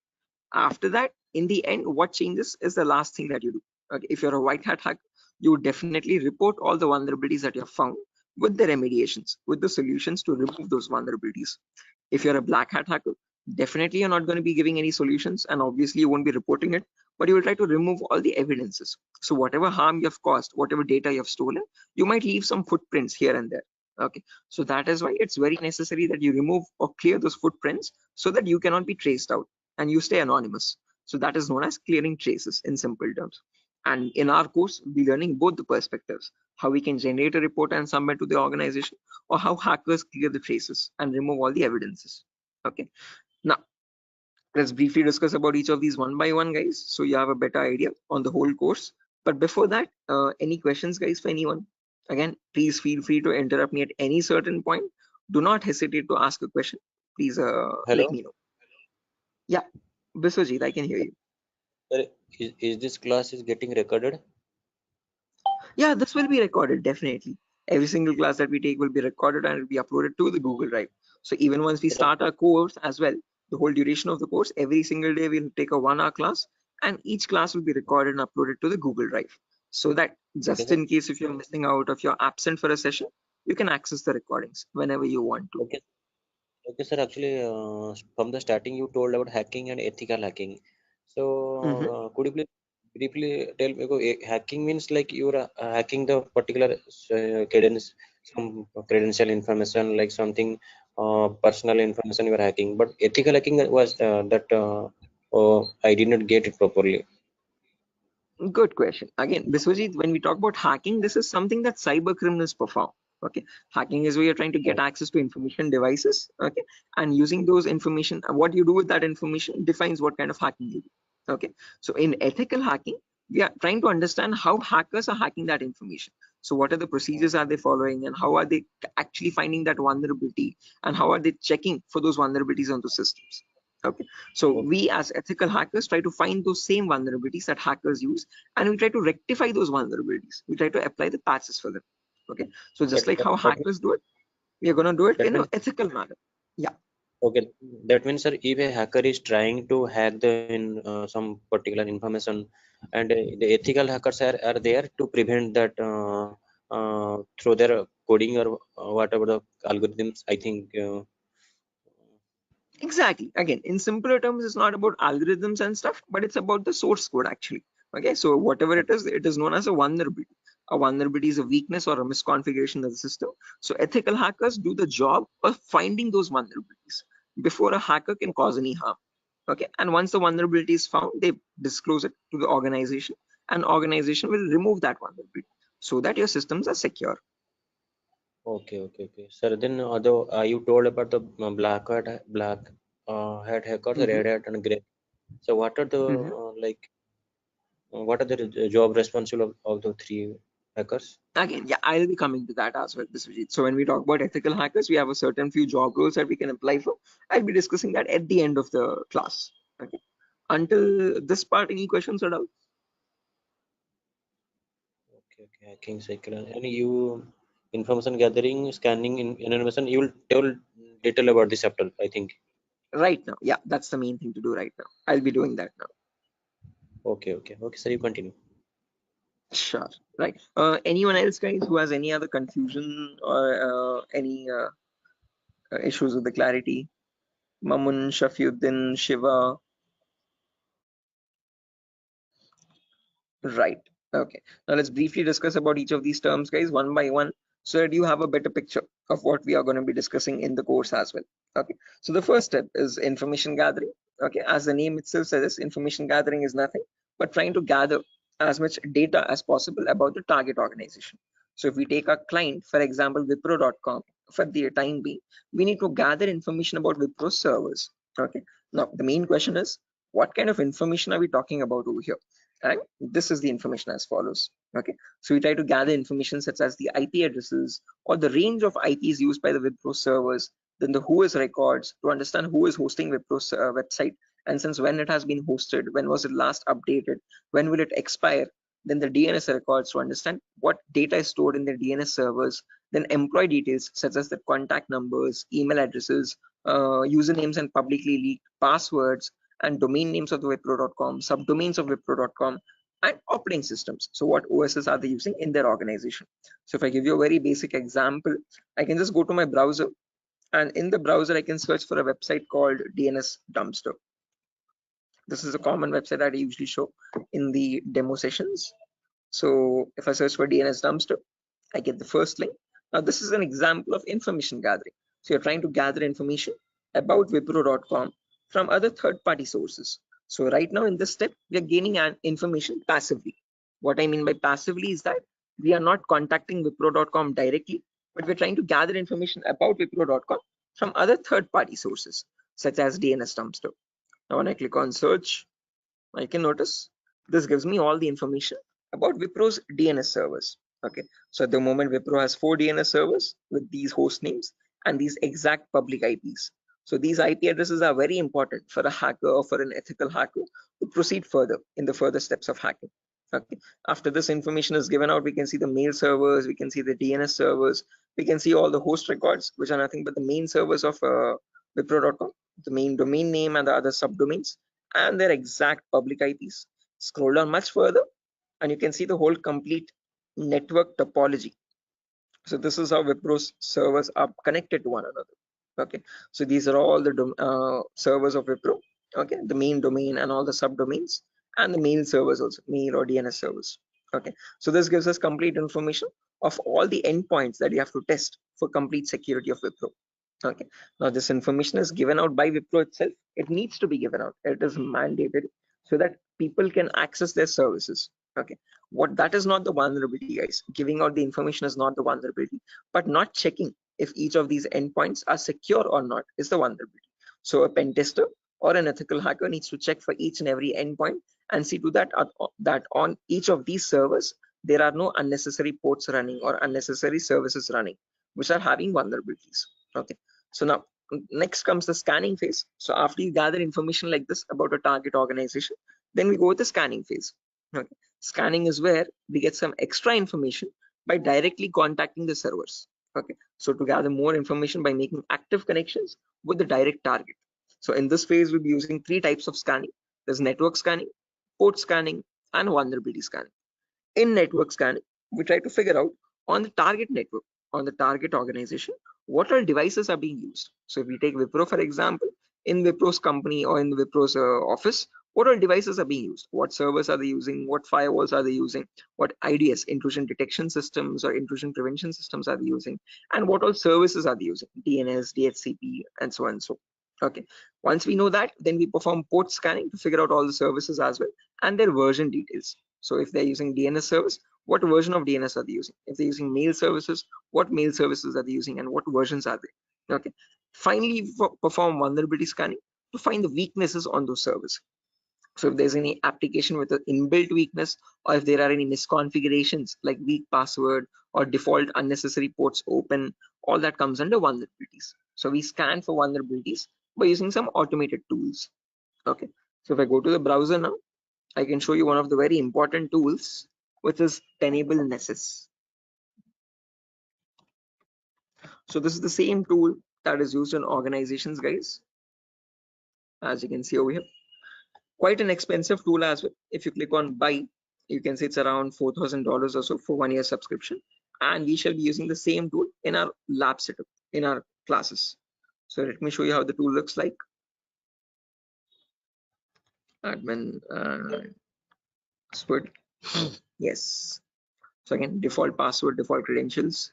After that, in the end, what changes is the last thing that you do. Okay, if you're a white hat hacker, you would definitely report all the vulnerabilities that you have found with the remediations, with the solutions to remove those vulnerabilities. If you're a black hat hacker, definitely you're not going to be giving any solutions, and obviously you won't be reporting it, but you will try to remove all the evidences. So whatever harm you have caused, whatever data you have stolen, you might leave some footprints here and there. Okay, so that is why it's very necessary that you remove or clear those footprints so that you cannot be traced out and you stay anonymous. So that is known as clearing traces in simple terms. And in our course, we'll be learning both the perspectives, how we can generate a report and submit to the organization, or how hackers clear the traces and remove all the evidences. Okay. Now, let's briefly discuss about each of these one by one, guys, so you have a better idea on the whole course. But before that, any questions, guys, for anyone? Again, please feel free to interrupt me at any certain point. Do not hesitate to ask a question. Please let Hello, me know. Yeah, Biswajit, I can hear you. sir. Is this class is getting recorded? Yeah, this will be recorded, definitely. Every single class that we take will be recorded and it will be uploaded to the Google Drive. So even once we start our course as well, the whole duration of the course, every single day we'll take a 1 hour class, and each class will be recorded and uploaded to the Google Drive. So that Okay, just sir. in case if you're missing out, if you're absent for a session, you can access the recordings whenever you want to. Okay, okay, sir. Actually, from the starting, you told about hacking and ethical hacking. So, Mhm. could you please briefly tell me? Hacking means like you're hacking the particular credence, some credential information, like something personal information you are hacking. But ethical hacking was that oh, I did not get it properly. Good question. Again, Biswajit, when we talk about hacking, this is something that cyber criminals perform. Okay, hacking is where you're trying to get access to information devices. Okay, and using those information, what you do with that information defines what kind of hacking you do. Okay, so in ethical hacking, we are trying to understand how hackers are hacking that information. So what are the procedures are they following, and how are they actually finding that vulnerability, and how are they checking for those vulnerabilities on the systems? Okay, so Okay, we as ethical hackers try to find those same vulnerabilities that hackers use, and we try to rectify those vulnerabilities. We try to apply the patches for them. Okay, so that, just like that, how that means hackers do it, we are going to do it that in an means ethical manner. Yeah, okay. That means, sir, if a hacker is trying to hack the some particular information, and the ethical hackers are there to prevent that through their coding or whatever the algorithms. I think. exactly. Again, in simpler terms, it's not about algorithms and stuff, but it's about the source code actually. Okay, so whatever it is known as a vulnerability. A vulnerability is a weakness or a misconfiguration of the system. So ethical hackers do the job of finding those vulnerabilities before a hacker can cause any harm. Okay, and once the vulnerability is found, they disclose it to the organization, and organization will remove that vulnerability so that your systems are secure. Okay, okay, okay. Sir, then although you told about the black hat hackers, Mhm, red hat, and gray. So what are the mhm. what are the job responsible of the three hackers? Again, yeah, I'll be coming to that as well, Biswajit. So when we talk about ethical hackers, we have a certain few job roles that we can apply for. I'll be discussing that at the end of the class. Okay. Until this part, any questions or doubts? Okay, okay, hacking cycle. And you information gathering, scanning, in information. You will tell detail about this chapter, I think. Right now, yeah, that's the main thing to do right now. I'll be doing that now. Okay, okay, okay. Sir, you continue. Sure. Right. Anyone else, guys, who has any other confusion or any issues with the clarity? Mamun, Shafiuddin, Shiva. Right. Okay. Now let's briefly discuss about each of these terms, guys, one by one, so that you have a better picture of what we are going to be discussing in the course as well. Okay. So the first step is information gathering. Okay. As the name itself says, information gathering is nothing but trying to gather as much data as possible about the target organization. So if we take a client, for example, Wipro.com, for the time being, we need to gather information about Wipro servers. Okay. Now the main question is, what kind of information are we talking about over here? And this is the information as follows. Okay, so we try to gather information such as the IP addresses or the range of IPs used by the Wipro servers, then the who is records to understand who is hosting Wipro's website, and since when it has been hosted, when was it last updated, when will it expire, then the DNS records to understand what data is stored in the DNS servers, then employee details such as the contact numbers, email addresses, usernames and publicly leaked passwords, and domain names of the Wipro.com, subdomains of Wipro.com, and operating systems. So what OSs are they using in their organization? So if I give you a very basic example, I can just go to my browser, and in the browser I can search for a website called DNS Dumpster. This is a common website that I usually show in the demo sessions. So if I search for DNS Dumpster, I get the first link. Now this is an example of information gathering. So you're trying to gather information about Wipro.com from other third-party sources. So right now in this step, we are gaining information passively. What I mean by passively is that we are not contacting Wipro.com directly, but we're trying to gather information about Wipro.com from other third-party sources, such as DNS Dumpster. Now when I click on search, I can notice this gives me all the information about Wipro's DNS servers. Okay, so at the moment Wipro has 4 DNS servers with these host names and these exact public IPs. So these IP addresses are very important for a hacker or for an ethical hacker to proceed further in the further steps of hacking. Okay, after this information is given out, we can see the mail servers, we can see the DNS servers, we can see all the host records, which are nothing but the main servers of Wipro.com, the main domain name and the other subdomains, and their exact public IPs. Scroll down much further and you can see the whole complete network topology. So this is how Wipro's servers are connected to one another. Okay, so these are all the servers of Wipro. Okay, the main domain and all the subdomains, and the mail servers also, mail or DNS servers. Okay, so this gives us complete information of all the endpoints that you have to test for complete security of Wipro. Okay, now this information is given out by Wipro itself. It needs to be given out. It is mandated so that people can access their services. Okay, what that is not the vulnerability, guys. Giving out the information is not the vulnerability, but not checking if each of these endpoints are secure or not is the vulnerability. So a pen tester or an ethical hacker needs to check for each and every endpoint and see to that that on each of these servers there are no unnecessary ports running or unnecessary services running which are having vulnerabilities. Okay, so now next comes the scanning phase. So after you gather information like this about a target organization, then we go with the scanning phase. Okay, scanning is where we get some extra information by directly contacting the servers. Okay, so to gather more information by making active connections with the direct target. So in this phase we'll be using 3 types of scanning. There's network scanning, port scanning, and vulnerability scanning. In network scanning, we try to figure out on the target network, on the target organization, what all devices are being used. So if we take Wipro for example, in Wipro's company or in Wipro's office, what all devices are being used, what servers are they using, what firewalls are they using, what IDS, intrusion detection systems or intrusion prevention systems are they using, and what all services are they using, DNS, DHCP, and so on and so. Okay, once we know that, then we perform port scanning to figure out all the services as well and their version details. So if they're using DNS service, what version of DNS are they using? If they're using mail services, what mail services are they using and what versions are they? Okay, finally perform vulnerability scanning to find the weaknesses on those servers. So if there's any application with an inbuilt weakness, or if there are any misconfigurations like weak password or default unnecessary ports open, all that comes under vulnerabilities. So we scan for vulnerabilities by using some automated tools. Okay, so if I go to the browser now, I can show you one of the very important tools, which is Tenable Nessus. So this is the same tool that is used in organizations, guys. As you can see over here, quite an expensive tool as well. If you click on buy, You can say it's around $4,000 or so for 1 year subscription, and we shall be using the same tool in our lab setup in our classes. So let me show you how the tool looks like. Admin password. Yes. So again, default password, default credentials,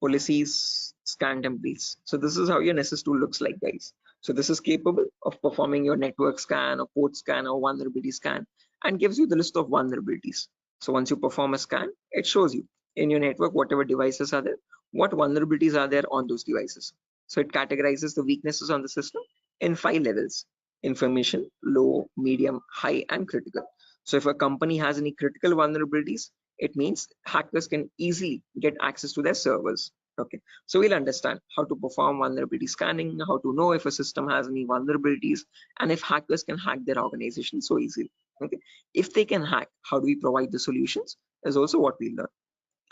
policies, scan templates. So this is how your Nessus tool looks like, guys. So this is capable of performing your network scan or port scan or vulnerability scan, and gives you the list of vulnerabilities. So once you perform a scan, it shows you in your network whatever devices are there, what vulnerabilities are there on those devices. So it categorizes the weaknesses on the system in 5 levels: information, low, medium, high, and critical. So if a company has any critical vulnerabilities, it means hackers can easily get access to their servers. Okay, so we'll understand how to perform vulnerability scanning, how to know if a system has any vulnerabilities, and if hackers can hack their organization so easily. Okay, if they can hack, how do we provide the solutions is also what we learn.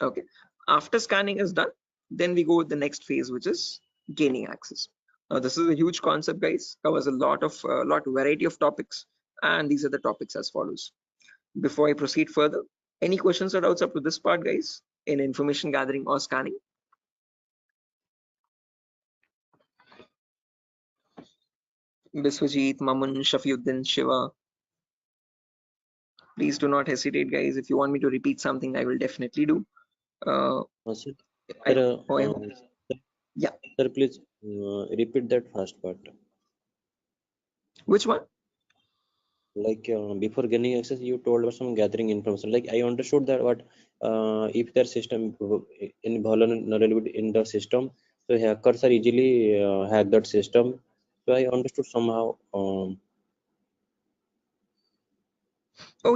Okay, after scanning is done, then we go with the next phase, which is gaining access. Now this is a huge concept, guys, covers a lot variety of topics, and these are the topics as follows. Before I proceed further, any questions or doubts up to this part, guys, in information gathering or scanning? Biswajit, Mamun, Shafiuddin, Shiva, please do not hesitate, guys. If you want me to repeat something, I will definitely do. Sir, I hope. Yeah. Sir, please repeat that first part. Which one? Like before gaining access, you told us some gathering information. Like I understood that what if their system in vulnerability in the system, so hackers are easily hack that system. So I understood somehow. Oh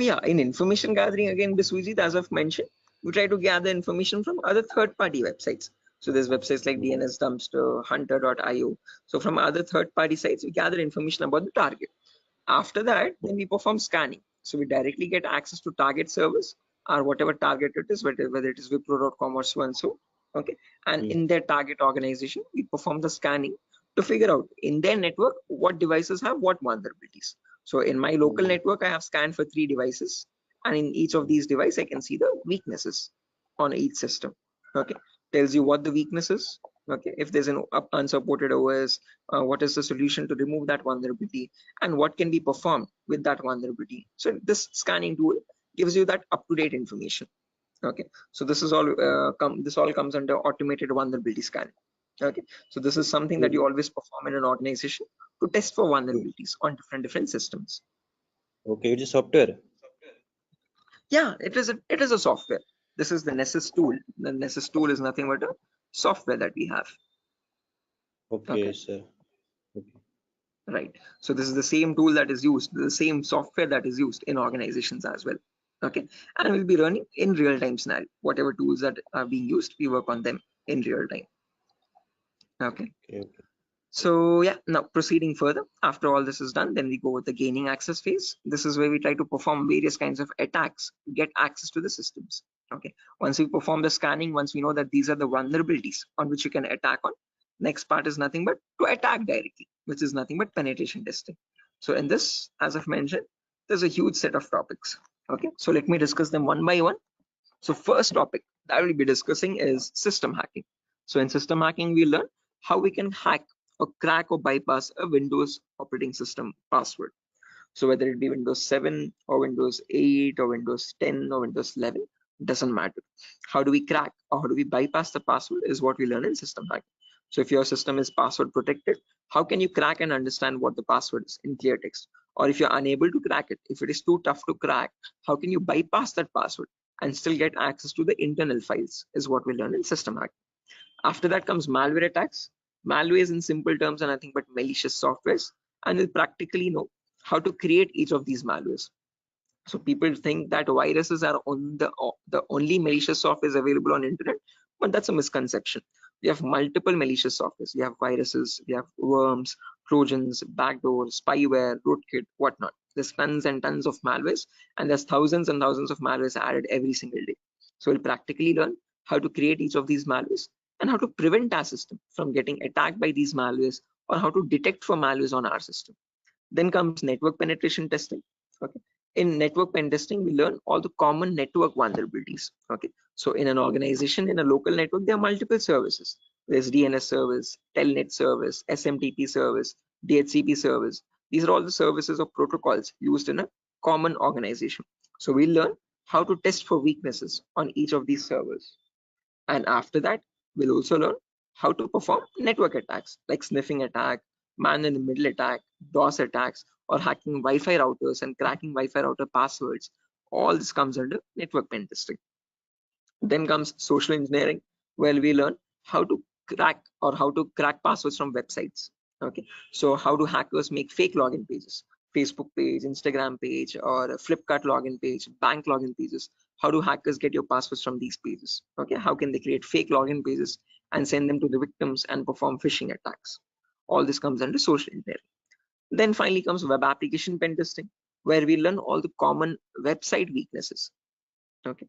yeah, in information gathering again, Biswajit, as I've mentioned, we try to gather information from other third-party websites. So there's websites like DNS Dumpster, Hunter.io. So from other third-party sites, we gather information about the target. After that, then we perform scanning. So we directly get access to target servers or whatever target it is, whether it is Wipro.com or so and so. Okay. And in their target organization, we perform the scanning to figure out in their network what devices have what vulnerabilities. So in my local network, I have scanned for 3 devices, and in each of these devices, I can see the weaknesses on each system. Okay. Tells you what the weakness is. Okay. If there's an unsupported OS, what is the solution to remove that vulnerability, and what can be performed with that vulnerability. So this scanning tool gives you that up-to-date information. Okay, so this is all this all comes under automated vulnerability scanning. Okay, so this is something that you always perform in an organization to test for vulnerabilities on different systems. Okay, it is software. Yeah, it is a software. This is the Nessus tool. The Nessus tool is nothing but a software that we have. Okay, sir. Okay. Right, so this is the same tool that is used, the same software that is used in organizations as well. Okay, and we'll be running in real-time scenario. Whatever tools that are being used, we work on them in real time. Okay. So yeah, now proceeding further, after all this is done, then we go with the gaining access phase. This is where we try to perform various kinds of attacks to get access to the systems. Okay, once we perform the scanning, once we know that these are the vulnerabilities on which you can attack on, next part is nothing but to attack directly, which is nothing but penetration testing. So in this, as I've mentioned, there's a huge set of topics. Okay, so let me discuss them one by one. So first topic that we'll be discussing is system hacking. So in system hacking, we learn how we can hack or crack or bypass a Windows operating system password. So whether it be Windows 7 or Windows 8 or Windows 10 or Windows 11, doesn't matter. How do we crack or how do we bypass the password is what we learn in system hacking. So if your system is password protected, how can you crack and understand what the password is in clear text? Or if you're unable to crack it, if it is too tough to crack, how can you bypass that password and still get access to the internal files is what we learn in system hacking. After that comes malware attacks. Malware is in simple terms are nothing but malicious softwares, and we'll practically know how to create each of these malwares. So people think that viruses are on the only malicious software available on internet, but that's a misconception. We have multiple malicious softwares. We have viruses, we have worms, trojans, backdoors, spyware, rootkit, whatnot. There's tons and tons of malwares, and there's thousands and thousands of malwares added every single day. So we'll practically learn how to create each of these malwares and how to prevent our system from getting attacked by these malwares, or how to detect for malwares on our system. Then comes network penetration testing. Okay, in network pen testing, we learn all the common network vulnerabilities. Okay, so in an organization, in a local network, there are multiple services. There's DNS service, Telnet service, SMTP service, DHCP service. These are all the services or protocols used in a common organization. So we learn how to test for weaknesses on each of these servers. And after that, we'll also learn how to perform network attacks like sniffing attack, man in the middle attack, DOS attacks, or hacking Wi-Fi routers and cracking Wi-Fi router passwords. All this comes under network pen testing. Then comes social engineering, where we learn how to crack passwords from websites. Okay, so how do hackers make fake login pages, Facebook page, Instagram page, or a Flipkart login page, bank login pages? How do hackers get your passwords from these pages? Okay, how can they create fake login pages and send them to the victims and perform phishing attacks? All this comes under social engineering. Then finally comes web application pen testing, where we learn all the common website weaknesses. Okay.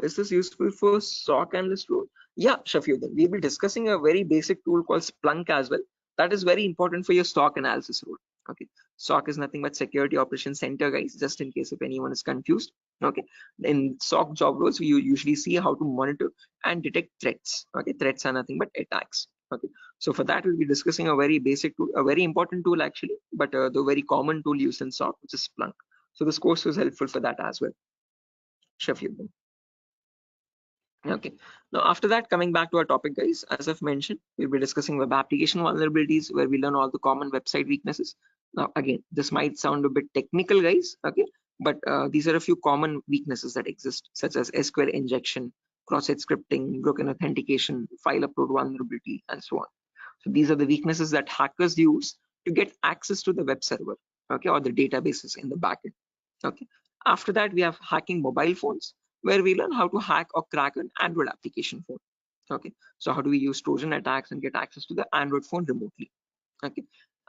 Is this useful for SOC analyst role? Yeah, Shafiuddin. We'll be discussing a very basic tool called Splunk as well. That is very important for your SOC analysis role. Okay. SOC is nothing but Security Operations Center, guys, just in case if anyone is confused. Okay. In SOC job roles, we usually see how to monitor and detect threats. Okay. Threats are nothing but attacks. Okay. So for that, we'll be discussing a very basic tool, a very important tool actually, but the very common tool used in SOC, which is Splunk. So this course was helpful for that as well. Shafiuddin. Okay, now after that, coming back to our topic, guys, as I've mentioned, we'll be discussing web application vulnerabilities, where we learn all the common website weaknesses. Now again, this might sound a bit technical, guys, okay, but these are a few common weaknesses that exist, such as SQL injection, cross-site scripting, broken authentication, file upload vulnerability, and so on. So these are the weaknesses that hackers use to get access to the web server, okay, or the databases in the backend. Okay, after that, we have hacking mobile phones, where we learn how to hack or crack an Android application phone. Okay, so how do we use Trojan attacks and get access to the Android phone remotely? Okay,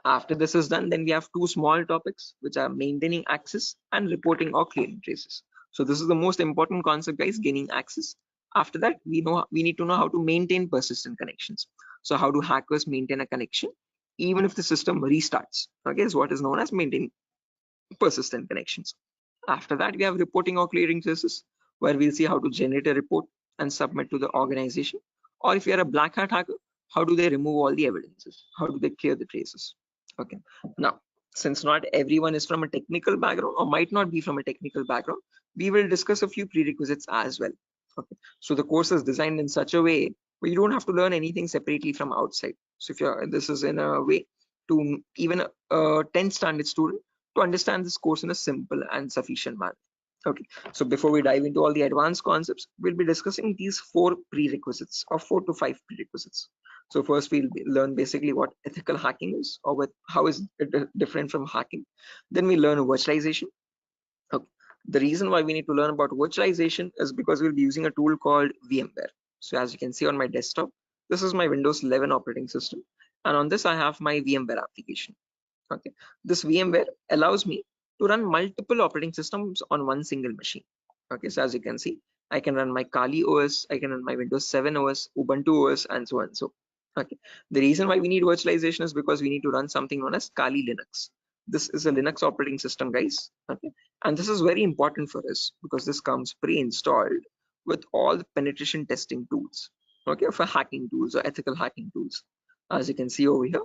after this is done, then we have two small topics, which are maintaining access and reporting or clearing traces. So this is the most important concept, guys, gaining access. After that, we need to know how to maintain persistent connections. So how do hackers maintain a connection even if the system restarts? Okay, is what is known as maintaining persistent connections. After that, we have reporting or clearing traces, where we'll see how to generate a report and submit to the organization. Or if you're a black hat hacker, how do they remove all the evidences? How do they clear the traces? Okay. Now, since not everyone is from a technical background or might not be from a technical background, we will discuss a few prerequisites as well. Okay. So the course is designed in such a way where you don't have to learn anything separately from outside. So if this is in a way to even a 10th standard student to understand this course in a simple and sufficient manner. Okay, so before we dive into all the advanced concepts, we'll be discussing these 4 prerequisites or 4 to 5 prerequisites. So first we'll learn basically what ethical hacking is, or how is it different from hacking. Then we learn virtualization. Okay. The reason why we need to learn about virtualization is because we'll be using a tool called VMware. So as you can see on my desktop, this is my Windows 11 operating system, and on this I have my VMware application. Okay, this VMware allows me to run multiple operating systems on one single machine. Okay, so as you can see, I can run my Kali OS, I can run my Windows 7 OS, Ubuntu OS, and so on and so. Okay, the reason why we need virtualization is because we need to run something known as Kali Linux. This is a Linux operating system, guys. Okay, and this is very important for us because this comes pre-installed with all the penetration testing tools. Okay, for hacking tools or ethical hacking tools. As you can see over here,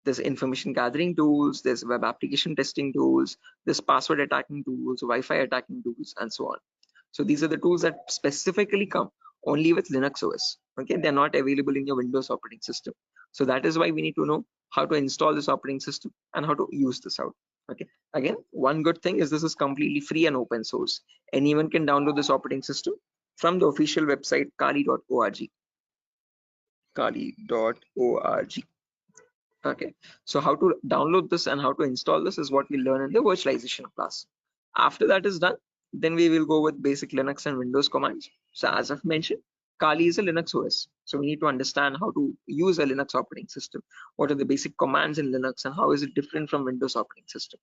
there's information gathering tools, there's web application testing tools, there's password attacking tools, Wi-Fi attacking tools, and so on. So these are the tools that specifically come only with Linux OS. Okay, they're not available in your Windows operating system. So that is why we need to know how to install this operating system and how to use this out. Okay, again, one good thing is this is completely free and open source. Anyone can download this operating system from the official website kali.org. Kali.org. Okay, so how to download this and how to install this is what we learn in the virtualization class. After that is done, then we will go with basic Linux and Windows commands. So as I've mentioned, Kali is a Linux OS. So we need to understand how to use a Linux operating system. What are the basic commands in Linux and how is it different from Windows operating system?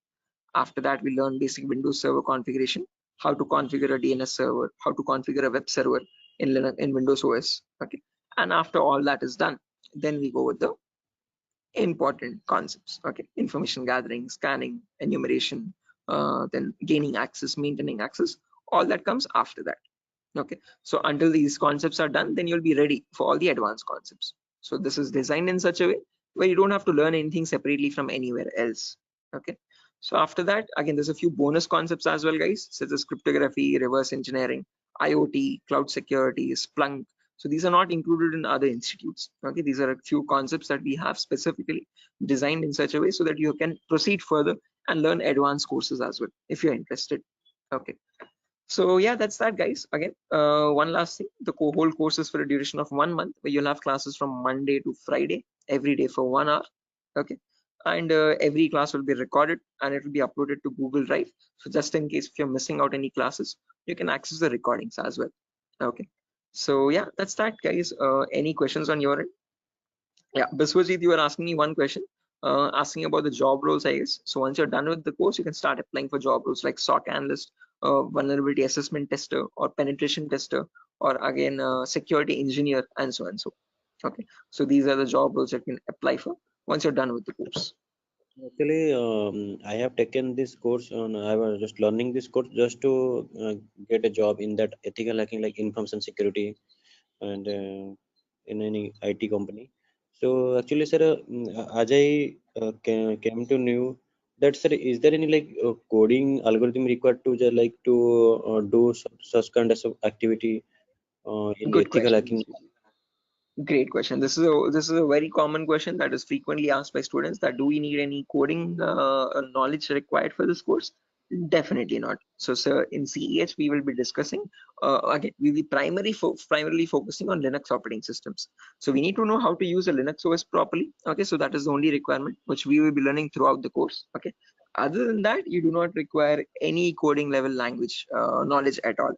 After that, we learn basic Windows server configuration, how to configure a DNS server, how to configure a web server in Linux, in Windows OS. Okay, and after all that is done, then we go with the important concepts. Okay, information gathering, scanning, enumeration, then gaining access, maintaining access, all that comes after that. Okay, so until these concepts are done, then you'll be ready for all the advanced concepts. So this is designed in such a way where you don't have to learn anything separately from anywhere else. Okay, so after that, again, there's a few bonus concepts as well, guys, such as cryptography, reverse engineering, IoT, cloud security, Splunk. So these are not included in other institutes. Okay, these are a few concepts that we have specifically designed in such a way so that you can proceed further and learn advanced courses as well if you're interested. Okay, so yeah, that's that, guys. Again, one last thing, the whole course is for a duration of 1 month, where you'll have classes from Monday to Friday every day for 1 hour. Okay, and every class will be recorded and it will be uploaded to Google Drive. So just in case if you're missing out any classes, you can access the recordings as well. Okay, so yeah, that's that, guys. Any questions on your end? Yeah, Biswajit, you were asking me one question, asking about the job roles, I guess. So once you're done with the course, you can start applying for job roles like SOC analyst, vulnerability assessment tester, or penetration tester, or again, security engineer, and so and so. Okay, so these are the job roles that you can apply for once you're done with the course. Actually, I have taken this course on. I was just learning this course just to get a job in that ethical hacking, like information security, and in any IT company. So actually, sir, as I came to know that, sir, is there any like coding algorithm required to just like to do such kind of activity in Good ethical question, hacking? Biswajit. Great question. This is a very common question that is frequently asked by students, that do we need any coding knowledge required for this course? Definitely not. So, sir, in CEH we will be discussing again. We will be primarily focusing on Linux operating systems. So we need to know how to use a Linux OS properly. Okay, so that is the only requirement which we will be learning throughout the course. Okay. Other than that, you do not require any coding level language knowledge at all.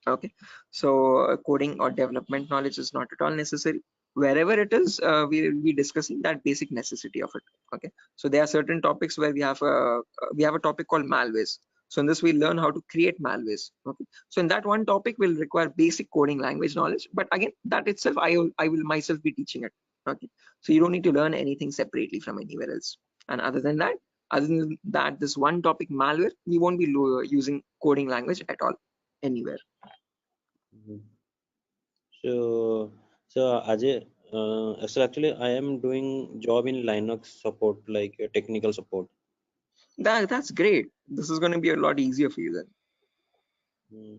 Okay, so coding or development knowledge is not at all necessary. Wherever it is, we will be discussing that basic necessity of it. Okay, so there are certain topics where we have a topic called malwares. So in this we learn how to create malwares. Okay, so in that one topic will require basic coding language knowledge, but again, that itself I will myself be teaching it. Okay, so you don't need to learn anything separately from anywhere else. And other than that, this one topic malware, we won't be using coding language at all anywhere. Mhm. So Ajay, actually, I am doing job in Linux support, like technical support. That's great. This is going to be a lot easier for you then. Mm.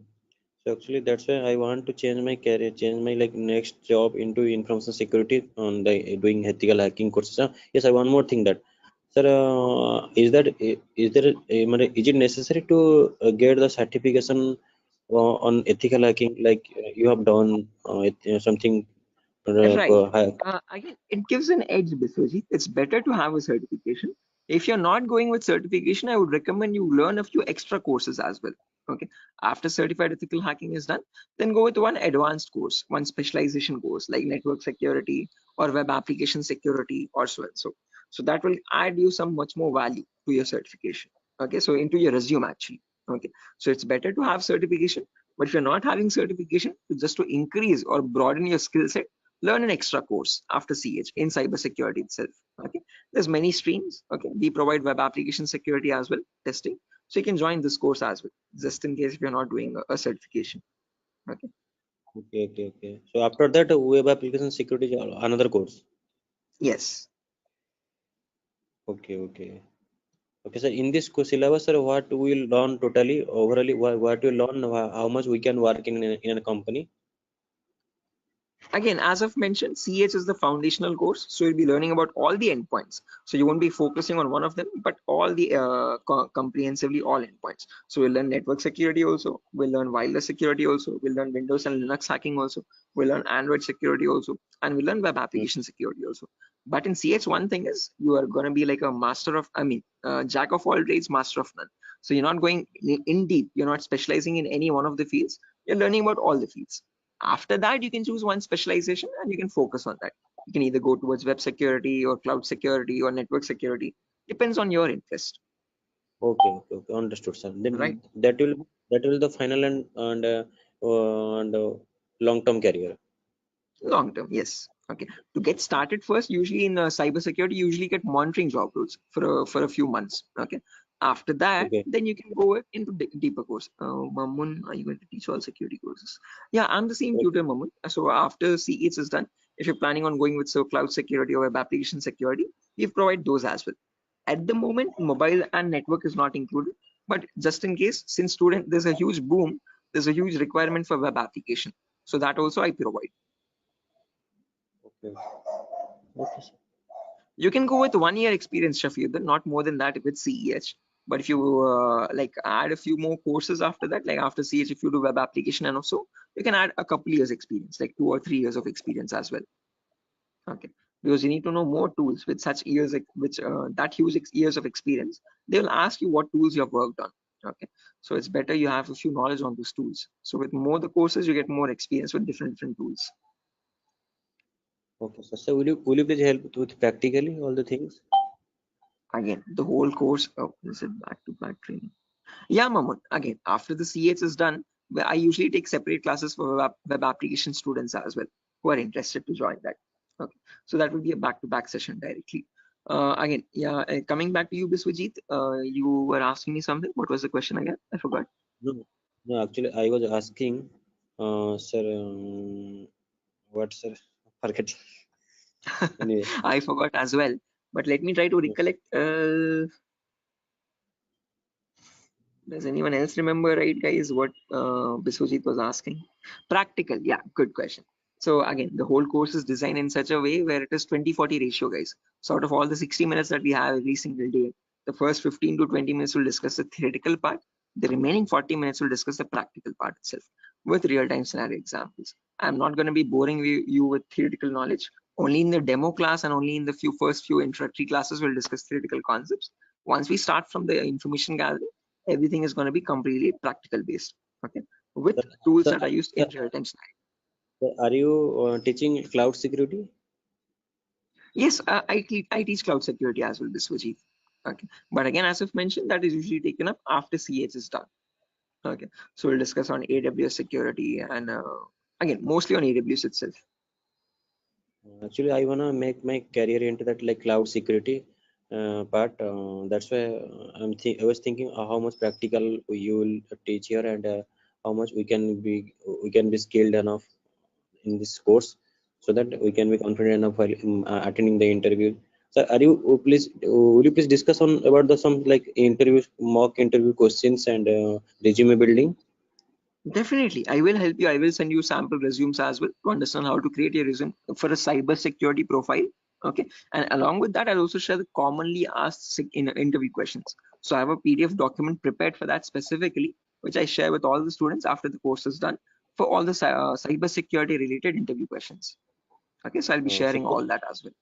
So actually, that's why I want to change my career, change my like next job into information security on the doing ethical hacking courses. Yes, I one more thing that, sir, is it necessary to get the certification on ethical hacking, like you have done something Right. hack? Again, it gives an edge, Biswajit. It's better to have a certification. If you're not going with certification, I would recommend you learn a few extra courses as well. Okay. After certified ethical hacking is done, then go with one advanced course, one specialization course like network security or web application security or so and so. So that will add you some much more value to your certification. Okay. So into your resume actually. Okay. So it's better to have certification, but if you're not having certification, just to increase or broaden your skill set, learn an extra course after CH in cybersecurity itself. Okay, there's many streams. Okay, we provide web application security as well, testing. So you can join this course as well, just in case if you're not doing a certification. Okay. Okay. So after that, web application security is another course. Yes. Okay. So in this syllabus, sir, what we will learn totally, overally, what we learn, how much we can work in a company? Again, as I've mentioned, CH is the foundational course, so you'll be learning about all the endpoints. So you won't be focusing on one of them, but all the comprehensively all endpoints. So we'll learn network security also, we'll learn wireless security also, we'll learn Windows and Linux hacking also, we'll learn Android security also, and we'll learn web application security also. But in CH, one thing is you are going to be like a jack of all trades, master of none. So you're not going in deep, you're not specializing in any one of the fields, you're learning about all the fields. After that, you can choose one specialization and you can focus on that. You can either go towards web security or cloud security or network security. Depends on your interest. Okay, understood, sir. Right. Then that will the final and long-term career. Long term, yes. Okay. To get started first, usually in cybersecurity, you usually get monitoring job roles for a few months. Okay. After that, Okay. then you can go into deeper course. Mamun, are you going to teach all security courses? Yeah, I'm the same tutor, Mamun. So after CEH is done, if you're planning on going with cloud security or web application security, we provide those as well. At the moment, mobile and network is not included, but just in case, since there's a huge boom, there's a huge requirement for web application. So that also I provide. Okay. Okay, sir. You can go with 1 year experience, Shafiq, not more than that with CEH. But if you like add a few more courses after that, like after CH, if you do web application and also, you can add a couple years experience, like 2 or 3 years of experience as well. Okay, because you need to know more tools with such years, which that huge years of experience. They will ask you what tools you have worked on. Okay, so it's better you have a few knowledge on those tools. So with more the courses, you get more experience with different tools. Okay, sir. So will you please help with practically all the things? Again, the whole course. Oh, is it back-to-back training? Yeah, Mamun. Again, after the CH is done, I usually take separate classes for web application students as well who are interested to join that. Okay, so that will be a back-to-back session directly. Again, yeah, coming back to you, Biswajit, you were asking me something. What was the question again? I forgot. No, no. Actually, I was asking, sir. What, sir? Forget. Anyway. I forgot as well. But let me try to recollect. Does anyone else remember, right, guys, what Biswajit was asking? Practical, yeah, good question. So again, the whole course is designed in such a way where it is 20-40 ratio, guys. So out of all the 60 minutes that we have every single day, the first 15 to 20 minutes will discuss the theoretical part. The remaining 40 minutes will discuss the practical part itself with real-time scenario examples. I'm not going to be boring you with theoretical knowledge. Only in the demo class and only in the first few introductory classes we'll discuss theoretical concepts. Once we start from the information gathering, everything is going to be completely practical based, okay, with tools that are used in real time scenario. Are you teaching cloud security? Yes, I teach cloud security as well, Biswajit. Okay, but again, as I've mentioned, that is usually taken up after CH is done. Okay, so we'll discuss on AWS security and again, mostly on AWS itself. Actually, I wanna make my career into that like cloud security part. That's why I was thinking how much practical you will teach here and how much we can be skilled enough in this course, so that we can be confident enough while attending the interview. So, will you please discuss on about the some like mock interview questions and resume building? Definitely, I will help you. I will send you sample resumes as well to understand how to create a resume for a cyber security profile. Okay, and along with that, I'll also share the commonly asked interview questions. So I have a PDF document prepared for that specifically, which I share with all the students after the course is done for all the cyber security related interview questions. Okay, so I'll be sharing all that as well.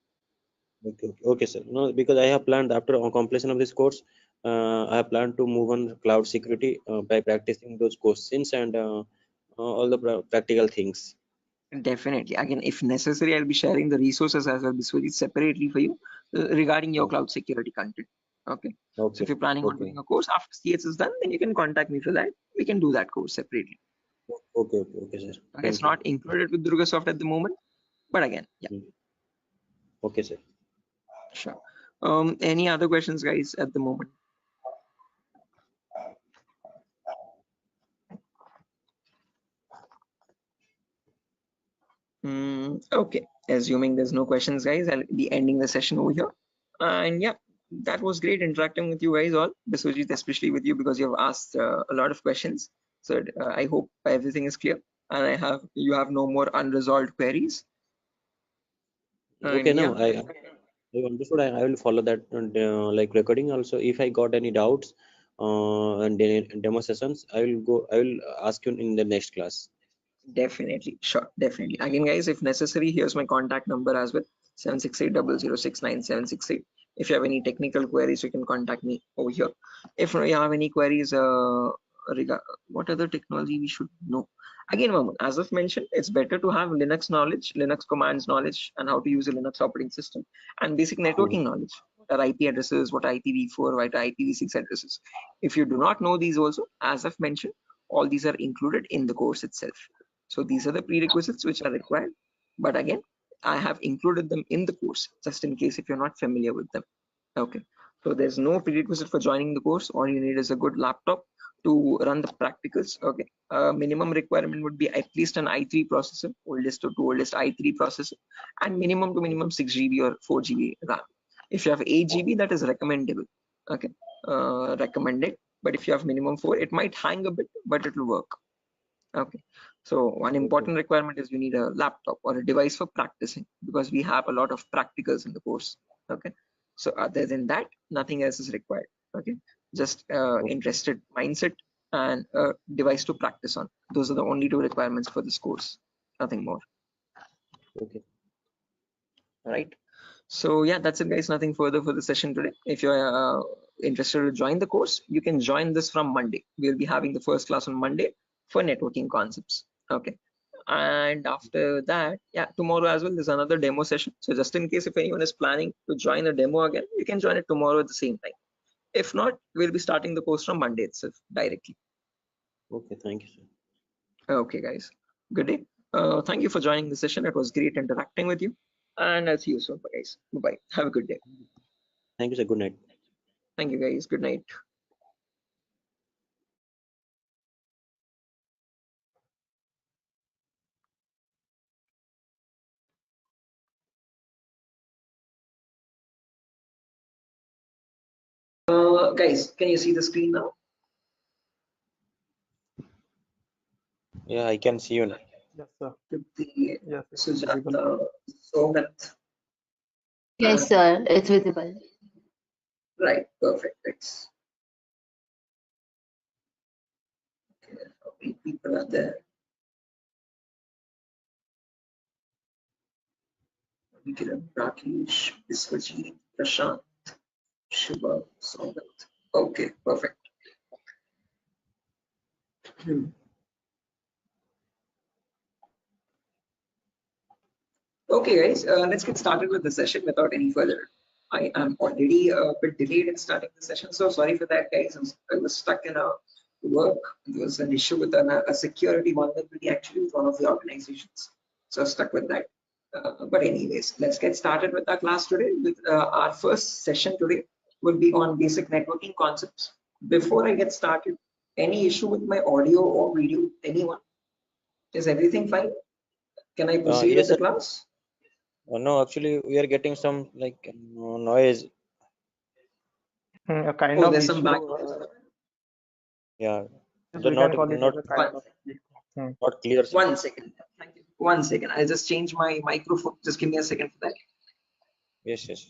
Okay, sir. No, because I have planned after completion of this course, I have planned to move on cloud security by practicing those questions and all the practical things. Definitely. Again, if necessary, I'll be sharing the resources as well, Biswajit, separately for you regarding your cloud security content. Okay. So if you're planning on doing a course after CS is done, then you can contact me for that. We can do that course separately. Okay, sir. It's not included with Durga Soft at the moment, but again, yeah. Okay, sir. Sure. Any other questions, guys, at the moment? Okay, assuming there's no questions, guys, I'll be ending the session over here. And yeah, that was great interacting with you guys all, Biswajit, especially with you because you have asked a lot of questions. So I hope everything is clear and you have no more unresolved queries. Okay, and now I understood. I will follow that like recording also. If I got any doubts and demo sessions, I will ask you in the next class. Definitely, sure, definitely. Again, guys, if necessary, here's my contact number as well, 76800696768. If you have any technical queries, you can contact me over here. If you have any queries regarding what other technology we should know, again, Mamun, as I've mentioned, it's better to have Linux knowledge, Linux commands knowledge, and how to use a Linux operating system, and basic networking knowledge. What are IP addresses, what are IPv4, what are IPv6 addresses. If you do not know these also, as I've mentioned, all these are included in the course itself. So these are the prerequisites which are required. But again, I have included them in the course just in case if you're not familiar with them. Okay. So there's no prerequisite for joining the course. All you need is a good laptop to run the practicals. Okay, minimum requirement would be at least an i3 processor, oldest to oldest i3 processor, and minimum to minimum 6 GB or 4 GB RAM. If you have 8 GB, that is recommendable. Okay, recommended. But if you have minimum 4, it might hang a bit, but it will work. Okay, so one important requirement is you need a laptop or a device for practicing, because we have a lot of practicals in the course. Okay, so other than that, nothing else is required. Okay, just interested mindset and a device to practice on. Those are the only two requirements for this course, nothing more. Okay. All right, so yeah, that's it guys, nothing further for the session today. If you're interested to join the course, you can join this from Monday. We'll be having the first class on Monday for networking concepts. Okay, and after that, yeah, tomorrow as well there's another demo session. So just in case if anyone is planning to join the demo again, you can join it tomorrow at the same time. If not, we'll be starting the course from Monday itself directly. Okay, thank you, sir. Okay guys, good day. Thank you for joining the session. It was great interacting with you, and I'll see you soon guys. Bye, have a good day. Thank you, sir. Good night. Thank you guys, good night. Guys, can you see the screen now? Yeah, I can see you now. Yes, sir. The Yes, it's Sujata, Somat, Yes, sir, it's visible. right? Perfect. Thanks. Okay, how many people are there? Vikiran, Rakesh, Biswajit, Prashant, Shiva, Somat. Okay, perfect. Okay, guys, let's get started with the session without any further. I am already a bit delayed in starting the session, so sorry for that, guys. I was stuck in a work. There was an issue with a security vulnerability actually with one of the organizations, so I was stuck with that. But anyways, let's get started with our class today. With our first session today will be on basic networking concepts. Before I get started, any issue with my audio or video? Anyone? Is everything fine? Can I proceed Yes, with the sir. class? No, actually, we are getting some like noise. a kind Oh, of there's some issue. background. Yeah, Yes, the we can call it not as a kind of. not clear. Sir. 1 second. Thank you. 1 second. I'll just change my microphone. Just give me a second for that. Yes, yes.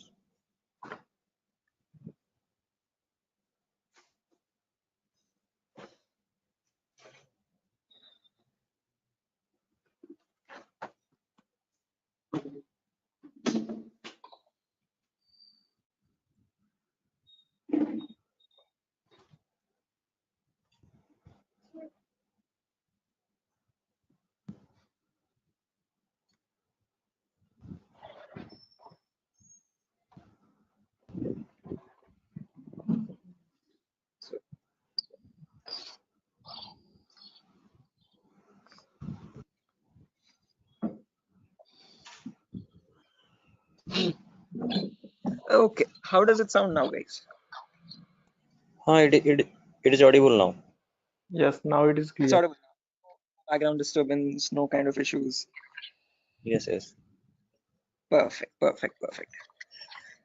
Okay. How does it sound now, guys? It is audible now. Yes, now it is It's clear. audible. Background disturbance, no kind of issues. Yes, yes. Perfect, perfect, perfect.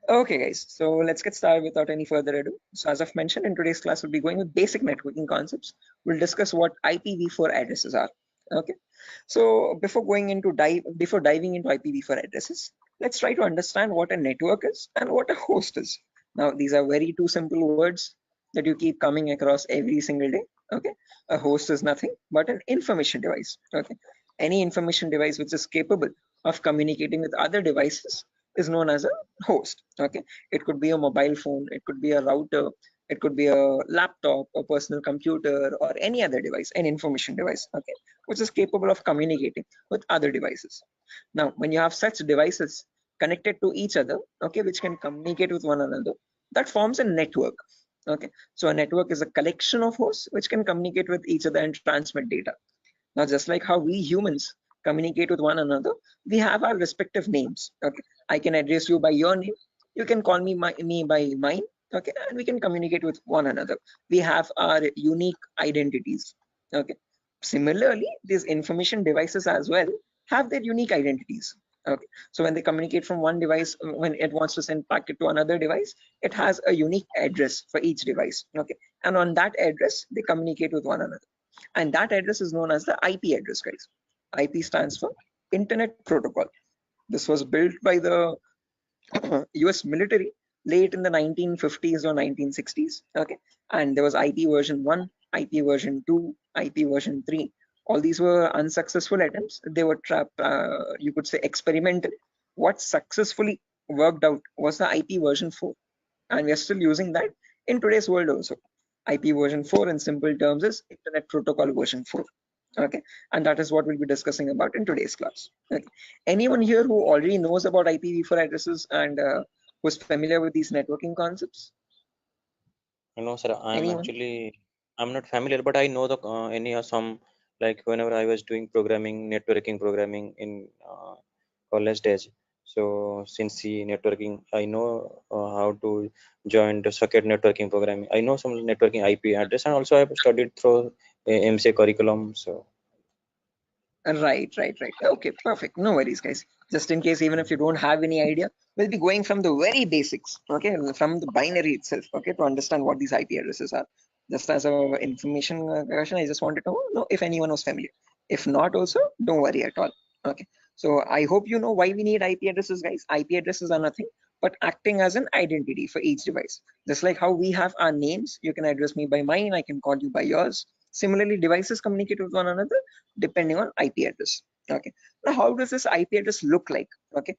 Okay, guys. So let's get started without any further ado. So as I've mentioned, in today's class, we'll be going with basic networking concepts. We'll discuss what IPv4 addresses are. Okay. So before diving into IPv4 addresses, let's try to understand what a network is and what a host is. Now, these are very two simple words that you keep coming across every single day. Okay. A host is nothing but an information device. Okay. Any information device which is capable of communicating with other devices is known as a host. Okay. It could be a mobile phone, it could be a router, it could be a laptop, a personal computer, or any other device, an information device. Okay, which is capable of communicating with other devices. Now, when you have such devices connected to each other, okay, which can communicate with one another, that forms a network. Okay, so a network is a collection of hosts which can communicate with each other and transmit data. Now, just like how we humans communicate with one another, we have our respective names. Okay, I can address you by your name. You can call me by mine. okay, and we can communicate with one another. We have our unique identities, okay. Similarly, these information devices as well have their unique identities, okay. So when they communicate from one device, when it wants to send packet to another device, it has a unique address for each device, okay, and on that address they communicate with one another, and that address is known as the IP address, guys. IP stands for Internet Protocol. This was built by the US military late in the 1950s or 1960s, okay, and there was IP version 1, IP version 2, IP version 3. All these were unsuccessful attempts. They were you could say experimental. What successfully worked out was the IP version 4, and we are still using that in today's world also. IP version 4 in simple terms is Internet Protocol version 4, okay, and that is what we'll be discussing about in today's class, okay. Anyone here who already knows about IPv4 addresses and who's familiar with these networking concepts? No, sir. Anyone? I'm not familiar, but I know the some, like whenever I was doing networking programming in college days. So since the networking, I know how to join the socket networking programming. I know some networking IP address, and also I've studied through MCA curriculum. So Right. Okay, perfect. No worries, guys. Just in case, even if you don't have any idea, we'll be going from the very basics, okay, from the binary itself, okay, to understand what these IP addresses are. Just as a information question, I just wanted to know if anyone was familiar. If not, also don't worry at all. Okay. So I hope you know why we need IP addresses, guys. IP addresses are nothing but acting as an identity for each device. Just like how we have our names, you can address me by mine, I can call you by yours. Similarly, devices communicate with one another depending on IP address. Okay. Now, how does this IP address look like? Okay.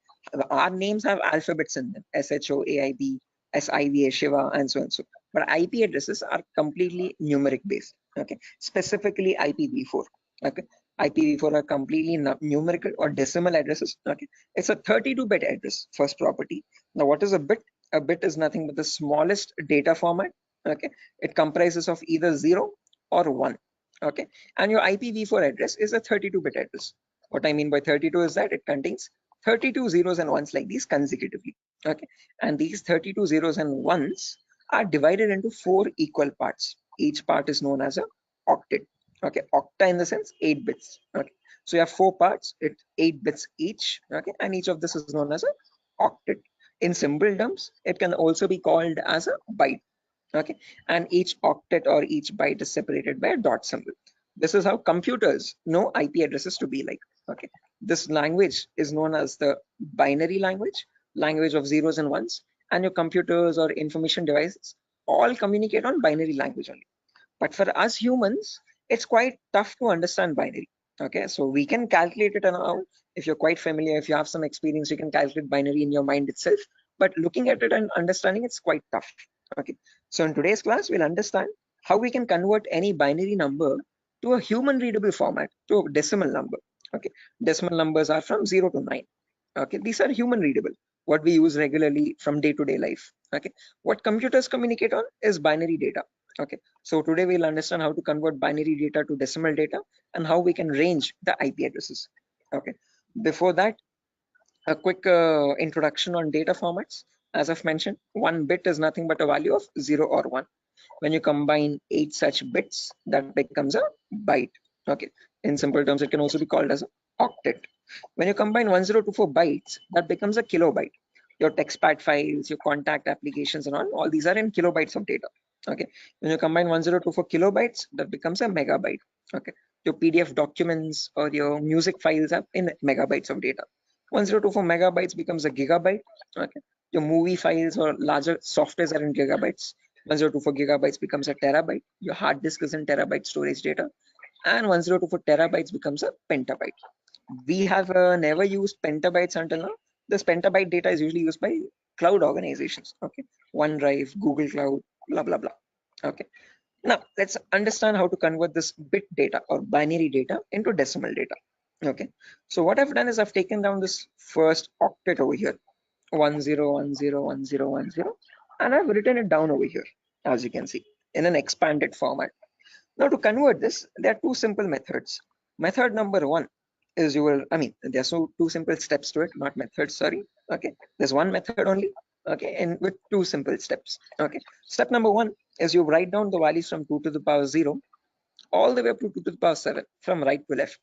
Our names have alphabets in them: SHOAIB, SIVA, Shiva, and so and so. But IP addresses are completely numeric based. Okay. Specifically IPv4. Okay. IPv4 are completely numerical or decimal addresses. Okay. It's a 32-bit address, first property. Now, what is a bit? A bit is nothing but the smallest data format. Okay. It comprises of either 0 or 1. Okay, and your IPv4 address is a 32-bit address. What I mean by 32 is that it contains 32 zeros and ones like these consecutively. Okay, and these 32 zeros and ones are divided into 4 equal parts. Each part is known as a octet. Okay, octa in the sense 8 bits. Okay, so you have 4 parts, it's 8 bits each. Okay, and each of this is known as a octet. In simple terms, it can also be called as a byte. Okay, and each octet or each byte is separated by a dot symbol. This is how computers know IP addresses to be like. Okay, this language is known as the binary language of zeros and ones, and your computers or information devices all communicate on binary language only. But for us humans, it's quite tough to understand binary. Okay, so we can calculate it now. If you're quite familiar, if you have some experience, you can calculate binary in your mind itself. But looking at it and understanding it's quite tough. Okay, so in today's class, we'll understand how we can convert any binary number to a human readable format, to a decimal number. Okay, decimal numbers are from 0 to 9. Okay, these are human readable, what we use regularly from day-to-day life. Okay, what computers communicate on is binary data. Okay, so today we'll understand how to convert binary data to decimal data and how we can range the IP addresses. Okay, before that, a quick introduction on data formats. As I've mentioned, 1 bit is nothing but a value of 0 or 1. When you combine 8 such bits, that becomes a byte. Okay, in simple terms, it can also be called as an octet. When you combine 1024 bytes, that becomes a kilobyte. Your textpad files, your contact applications and all these are in kilobytes of data. Okay, when you combine 1024 kilobytes, that becomes a megabyte. Okay, your PDF documents or your music files are in megabytes of data. 1024 megabytes becomes a gigabyte. Okay, your movie files or larger softwares are in gigabytes. 1024 gigabytes becomes a terabyte. Your hard disk is in terabyte storage data, and 1024 terabytes becomes a petabyte. We have never used petabytes until now. This petabyte data is usually used by cloud organizations. Okay, OneDrive, Google Cloud, blah blah blah. Okay, now let's understand how to convert this bit data or binary data into decimal data. Okay, so what I've done is I've taken down this first octet over here, 10101010, and I've written it down over here, as you can see, in an expanded format. Now to convert this, there are 2 simple methods. Method number 1 is there's two simple steps to it, not methods, sorry. Okay, there's one method only. okay, and with two simple steps. Okay, step number one is you write down the values from 2 to the power 0 all the way up to 2 to the power 7 from right to left.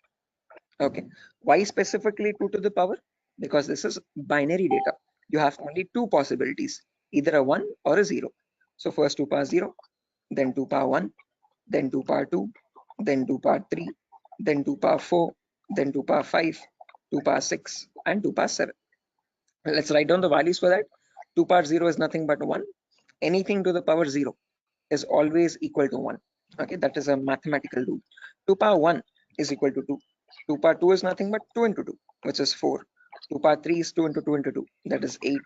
Okay, why specifically 2 to the power? Because this is binary data. You have only two possibilities, either a 1 or a 0. So first 2 power 0, then 2 power 1, then 2 power 2, then 2 power 3, then 2 power 4, then 2 power 5, 2 power 6, and 2 power 7. Let's write down the values for that. 2 power 0 is nothing but 1. Anything to the power 0 is always equal to 1. Okay, that is a mathematical rule. 2 power 1 is equal to 2. 2 power 2 is nothing but 2 into 2, which is 4. 2 power 3 is 2 into 2 into 2, that is 8.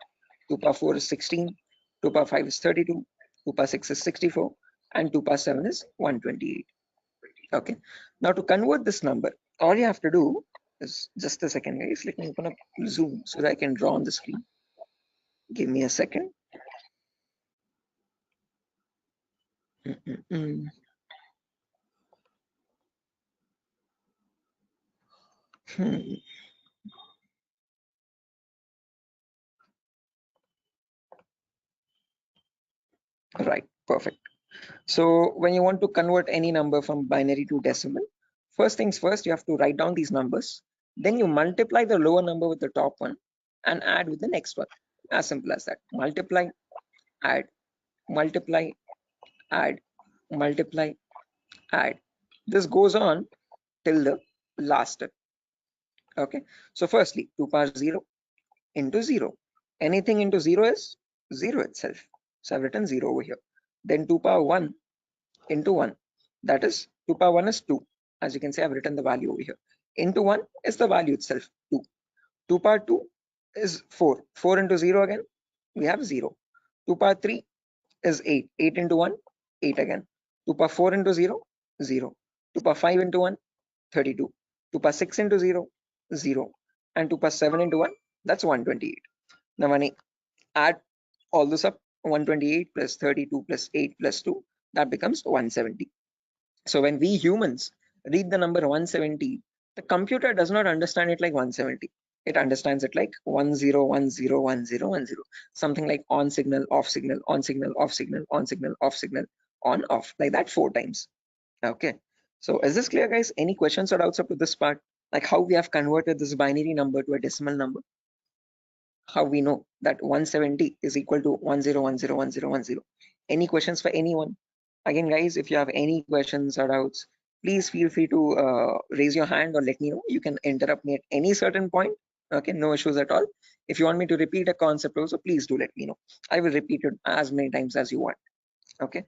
2 power 4 is 16. 2 power 5 is 32. 2 power 6 is 64. And 2 power 7 is 128. Okay, now to convert this number, all you have to do is, just a second guys, let me open up Zoom so that I can draw on the screen. Give me a second. Right, perfect. So when you want to convert any number from binary to decimal, first things first, you have to write down these numbers. Then you multiply the lower number with the top one and add with the next one. As simple as that. Multiply, add, multiply, add, multiply, add. This goes on till the last step. Okay. So firstly, 2 power 0 into 0. Anything into 0 is 0 itself. So I've written 0 over here. Then 2 power 1 into 1. That is 2 power 1 is 2. As you can see, I've written the value over here. Into 1 is the value itself, 2. 2 power 2 is 4. 4 into 0 again, we have 0. 2 power 3 is 8. 8 into 1, 8 again. 2 power 4 into 0, 0. 2 power 5 into 1, 32. 2 power 6 into 0, 0. And 2 power 7 into 1, that's 128. Now when I add all this up, 128 plus 32 plus 8 plus 2, that becomes 170. So when we humans read the number 170, the computer does not understand it like 170. It understands it like 10101010, something like on signal, off signal, on signal, off signal, on signal, off signal, on, off, like that 4 times. Okay. So is this clear, guys? Any questions or doubts up to this part? Like how we have converted this binary number to a decimal number? How we know that 170 is equal to 10101010? Any questions for anyone? Again, guys, if you have any questions or doubts, please feel free to raise your hand or let me know. You can interrupt me at any certain point. Okay, no issues at all. If you want me to repeat a concept also, please do let me know. I will repeat it as many times as you want. Okay,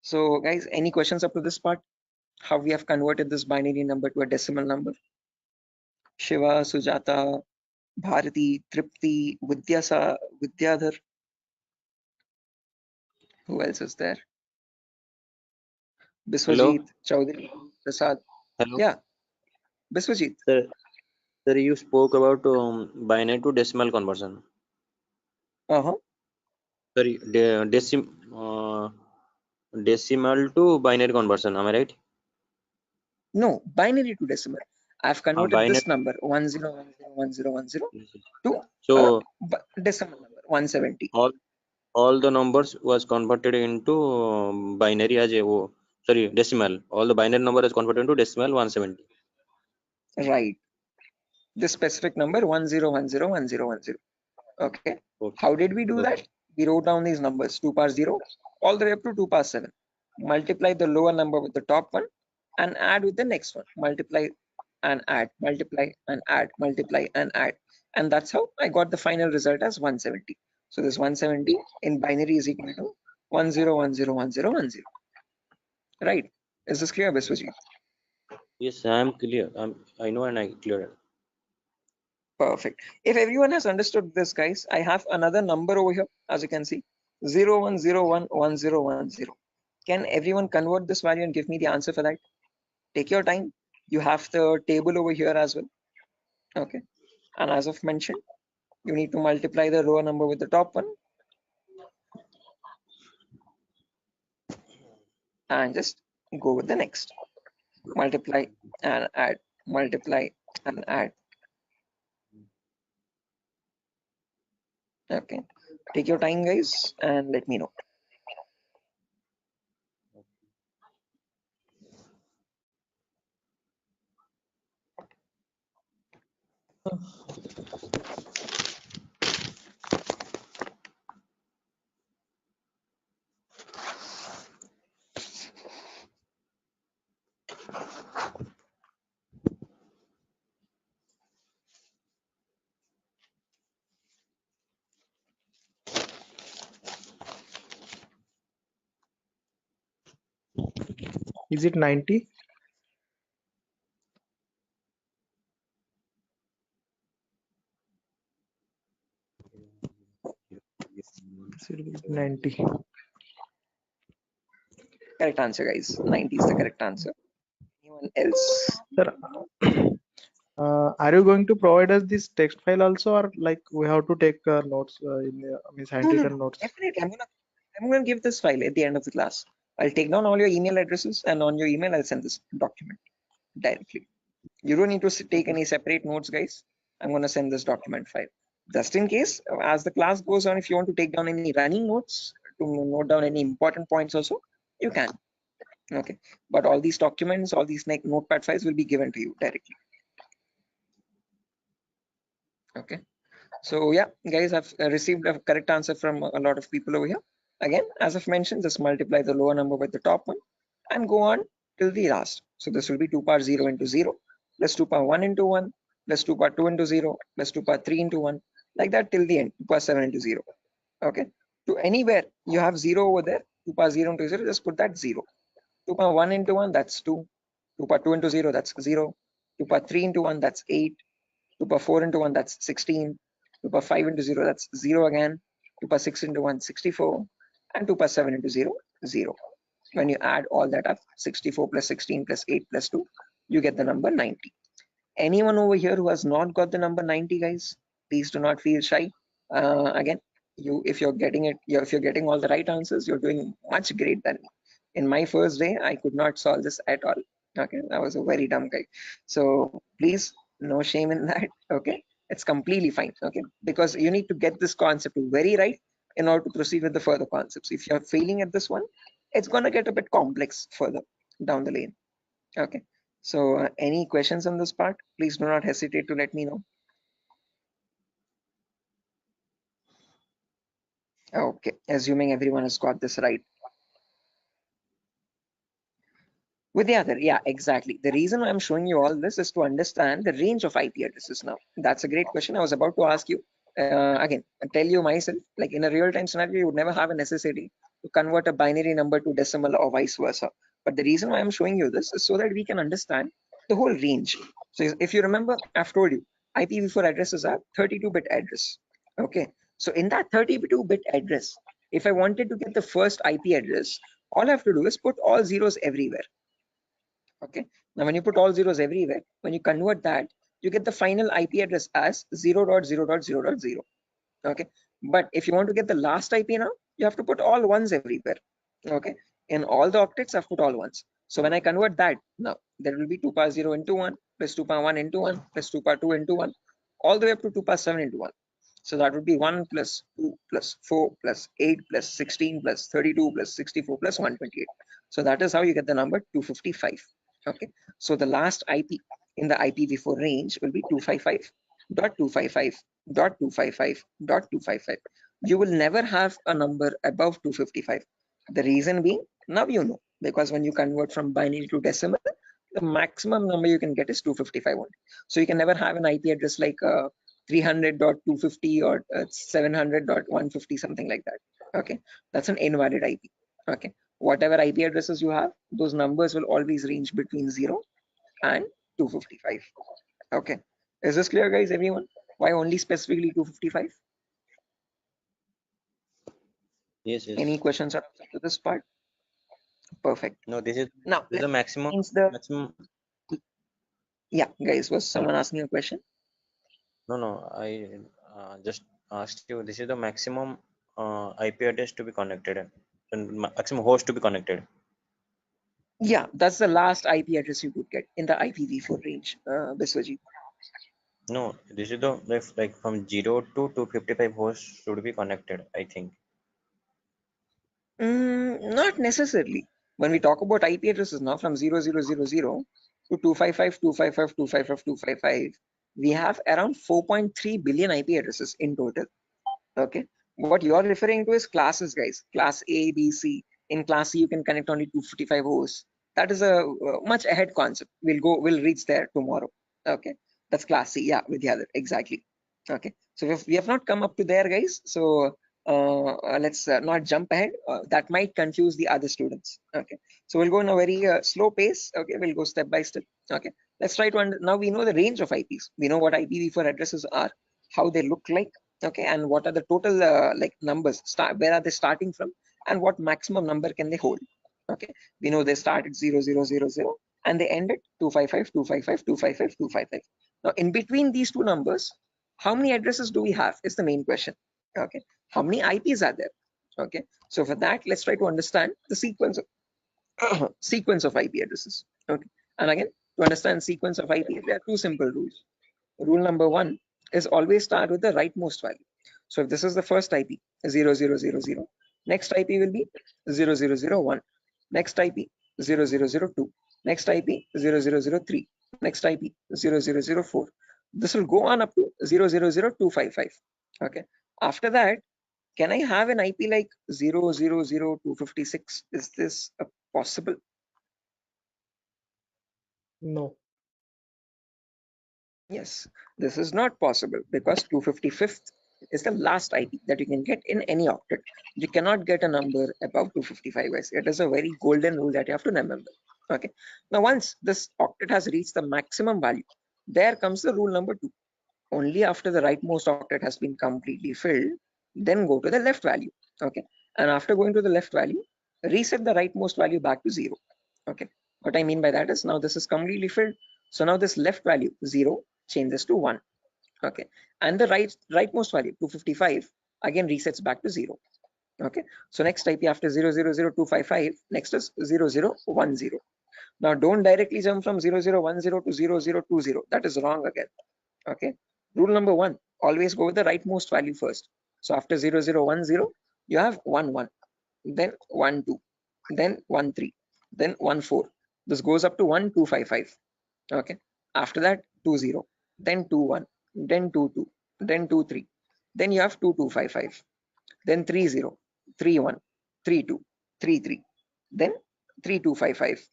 so guys, any questions up to this part? How we have converted this binary number to a decimal number? Shiva, Sujata, Bharati, Tripti, Vidyadhar. Who else is there? Hello. Biswajit, Chaudhary, Prasad. Hello. Yeah, Biswajit. Sir, you spoke about binary to decimal conversion. Sorry, decimal to binary conversion. Am I right? No, binary to decimal. I've converted Binary. this number 10101010 to So decimal number 170. all the numbers was converted into binary as a decimal. All the binary number is converted into decimal 170. Right. This specific number 10101010. Okay. How did we do that? We wrote down these numbers 2 power 0 all the way up to 2 power 7. Multiply the lower number with the top one and add with the next one. Multiply and add, multiply and add, multiply and add. And that's how I got the final result as 170. So this 170 in binary is equal to 10101010. Right. Is this clear, Biswajit? Yes, I am clear. I know and I clear. Perfect. If everyone has understood this, guys, I have another number over here, as you can see, 01011010. Can everyone convert this value and give me the answer for that? Take your time. You have the table over here as well. Okay. And as I've mentioned, you need to multiply the row number with the top one. And just go with the next. Multiply and add, multiply and add. Okay. Take your time, guys, and let me know. Is it 90? Should be 90. Correct answer, guys. 90 is the correct answer. Anyone else? Sir, are you going to provide us this text file also, or like we have to take notes means No, handwritten notes? definitely. I'm gonna give this file at the end of the class. I'll take down all your email addresses, and on your email, I'll send this document directly. You don't need to take any separate notes, guys. I'm gonna send this document file. Just in case, as the class goes on, if you want to take down any running notes to note down any important points also, you can. Okay, but all these documents, all these notepad files will be given to you directly. Okay, so yeah, guys, I've received a correct answer from a lot of people over here. Again, as I've mentioned, just multiply the lower number with the top one and go on till the last. So this will be 2 power 0 into 0 plus 2 power 1 into 1 plus 2 power 2 into 0 plus 2 power 3 into 1, like that till the end, 2 power 7 into 0. Okay, to anywhere you have 0 over there, 2 power 0 into 0, just put that 0. 2 power 1 into 1, that's 2. 2 power 2 into 0, that's 0. 2 power 3 into 1, that's 8. 2 power 4 into 1, that's 16. 2 power 5 into 0, that's 0 again. 2 power 6 into 1, 64. And 2 power 7 into 0, 0. When you add all that up, 64 plus 16 plus 8 plus 2, you get the number 90. Anyone over here who has not got the number 90, guys, please do not feel shy. Again, if you're getting all the right answers, you're doing much great than me. In my first day, I could not solve this at all. Okay, I was a very dumb guy. So please, no shame in that. Okay, it's completely fine. Okay, because you need to get this concept very right in order to proceed with the further concepts. If you're failing at this one, it's gonna get a bit complex further down the lane. Okay, so any questions on this part, please do not hesitate to let me know. Okay, assuming everyone has got this right. With the other, yeah, exactly. The reason I'm showing you all this is to understand the range of IP addresses now. That's a great question. I was about to ask you. Again, I tell you myself, like in a real-time scenario, you would never have a necessity to convert a binary number to decimal or vice versa. But the reason why I'm showing you this is so that we can understand the whole range. So if you remember, I've told you, IPv4 addresses are 32-bit address. Okay, so in that 32-bit address, if I wanted to get the first IP address, all I have to do is put all zeros everywhere. Okay, now when you put all zeros everywhere, when you convert that, you get the final IP address as 0.0.0.0. Okay, but if you want to get the last IP now, you have to put all ones everywhere. Okay, in all the octets, I've put all ones. So when I convert that, now there will be 2 power 0 into 1 plus 2 power 1 into 1 plus 2 power 2 into 1, all the way up to 2 power 7 into 1. So that would be 1 plus 2 plus 4 plus 8 plus 16 plus 32 plus 64 plus 128. So that is how you get the number 255. Okay, so the last IP in the IPv4 range will be 255.255.255.255. You will never have a number above 255. The reason being, now you know, because when you convert from binary to decimal, the maximum number you can get is 255 only. So you can never have an IP address like 300.250 or 700.150, something like that. Okay, that's an invalid IP. Okay, whatever IP addresses you have, those numbers will always range between 0 and 255. Okay, is this clear, guys? Everyone, why only specifically 255? Yes, yes. Any questions up to this part? Perfect. No, this is Now the maximum. Maximum. Yeah, guys, was someone asking a question? No, I just asked you. This is the maximum IP address to be connected and maximum host to be connected. Yeah, that's the last IP address you could get in the IPv4 range, Biswajit. No, this is the like from 0 to 255 hosts should be connected, I think. Not necessarily. When we talk about IP addresses now from 0000 to 255, 255, 255, 255, we have around 4.3 billion IP addresses in total. Okay. What you are referring to is classes, guys. Class A, B, C. In class C, you can connect only 255 hosts. That is a much ahead concept. We'll reach there tomorrow. Okay. That's class C. Yeah, Vidyadhar. Exactly. Okay. So we have not come up to there, guys. So let's not jump ahead. That might confuse the other students. Okay. So we'll go in a very slow pace. Okay. We'll go step by step. Okay. Let's try to now we know the range of IPs. We know what IPv4 addresses are, how they look like. Okay, and what are the total like numbers, where are they starting from, and what maximum number can they hold. Okay, we know they start at 0000 and they end at 255, 255, 255, 255. Now in between these two numbers, how many addresses do we have is the main question. Okay, how many IPs are there? Okay, so for that, let's try to understand the sequence of sequence of IP addresses. Okay, and again, to understand sequence of IP, there are two simple rules. Rule number one is always start with the rightmost value. So if this is the first IP, 0000, next IP will be 0001, next IP 0002, next IP 0003, next IP 0004. This will go on up to 000255. Okay. After that, can I have an IP like 000256? Is this possible? No. Yes, this is not possible because 255th is the last IP that you can get in any octet. You cannot get a number above 255, guys. It is a very golden rule that you have to remember. Okay. Now, once this octet has reached the maximum value, there comes the rule number two. Only after the rightmost octet has been completely filled, then go to the left value. Okay. And after going to the left value, reset the rightmost value back to 0. Okay. What I mean by that is now this is completely filled. So now this left value 0 changes to 1. Okay. And the rightmost value 255 again resets back to 0. Okay. So next IP after 000255, next is 0010. Now don't directly jump from 0010 to 0020. That is wrong again. Okay. Rule number one, always go with the rightmost value first. So after 0010, you have 11, then 12, then 13, then 14. This goes up to 1255. Okay. After that, 20, then 21, then 22, then 23. Then you have 2255, then 30, 31, 32, 33, then 3255.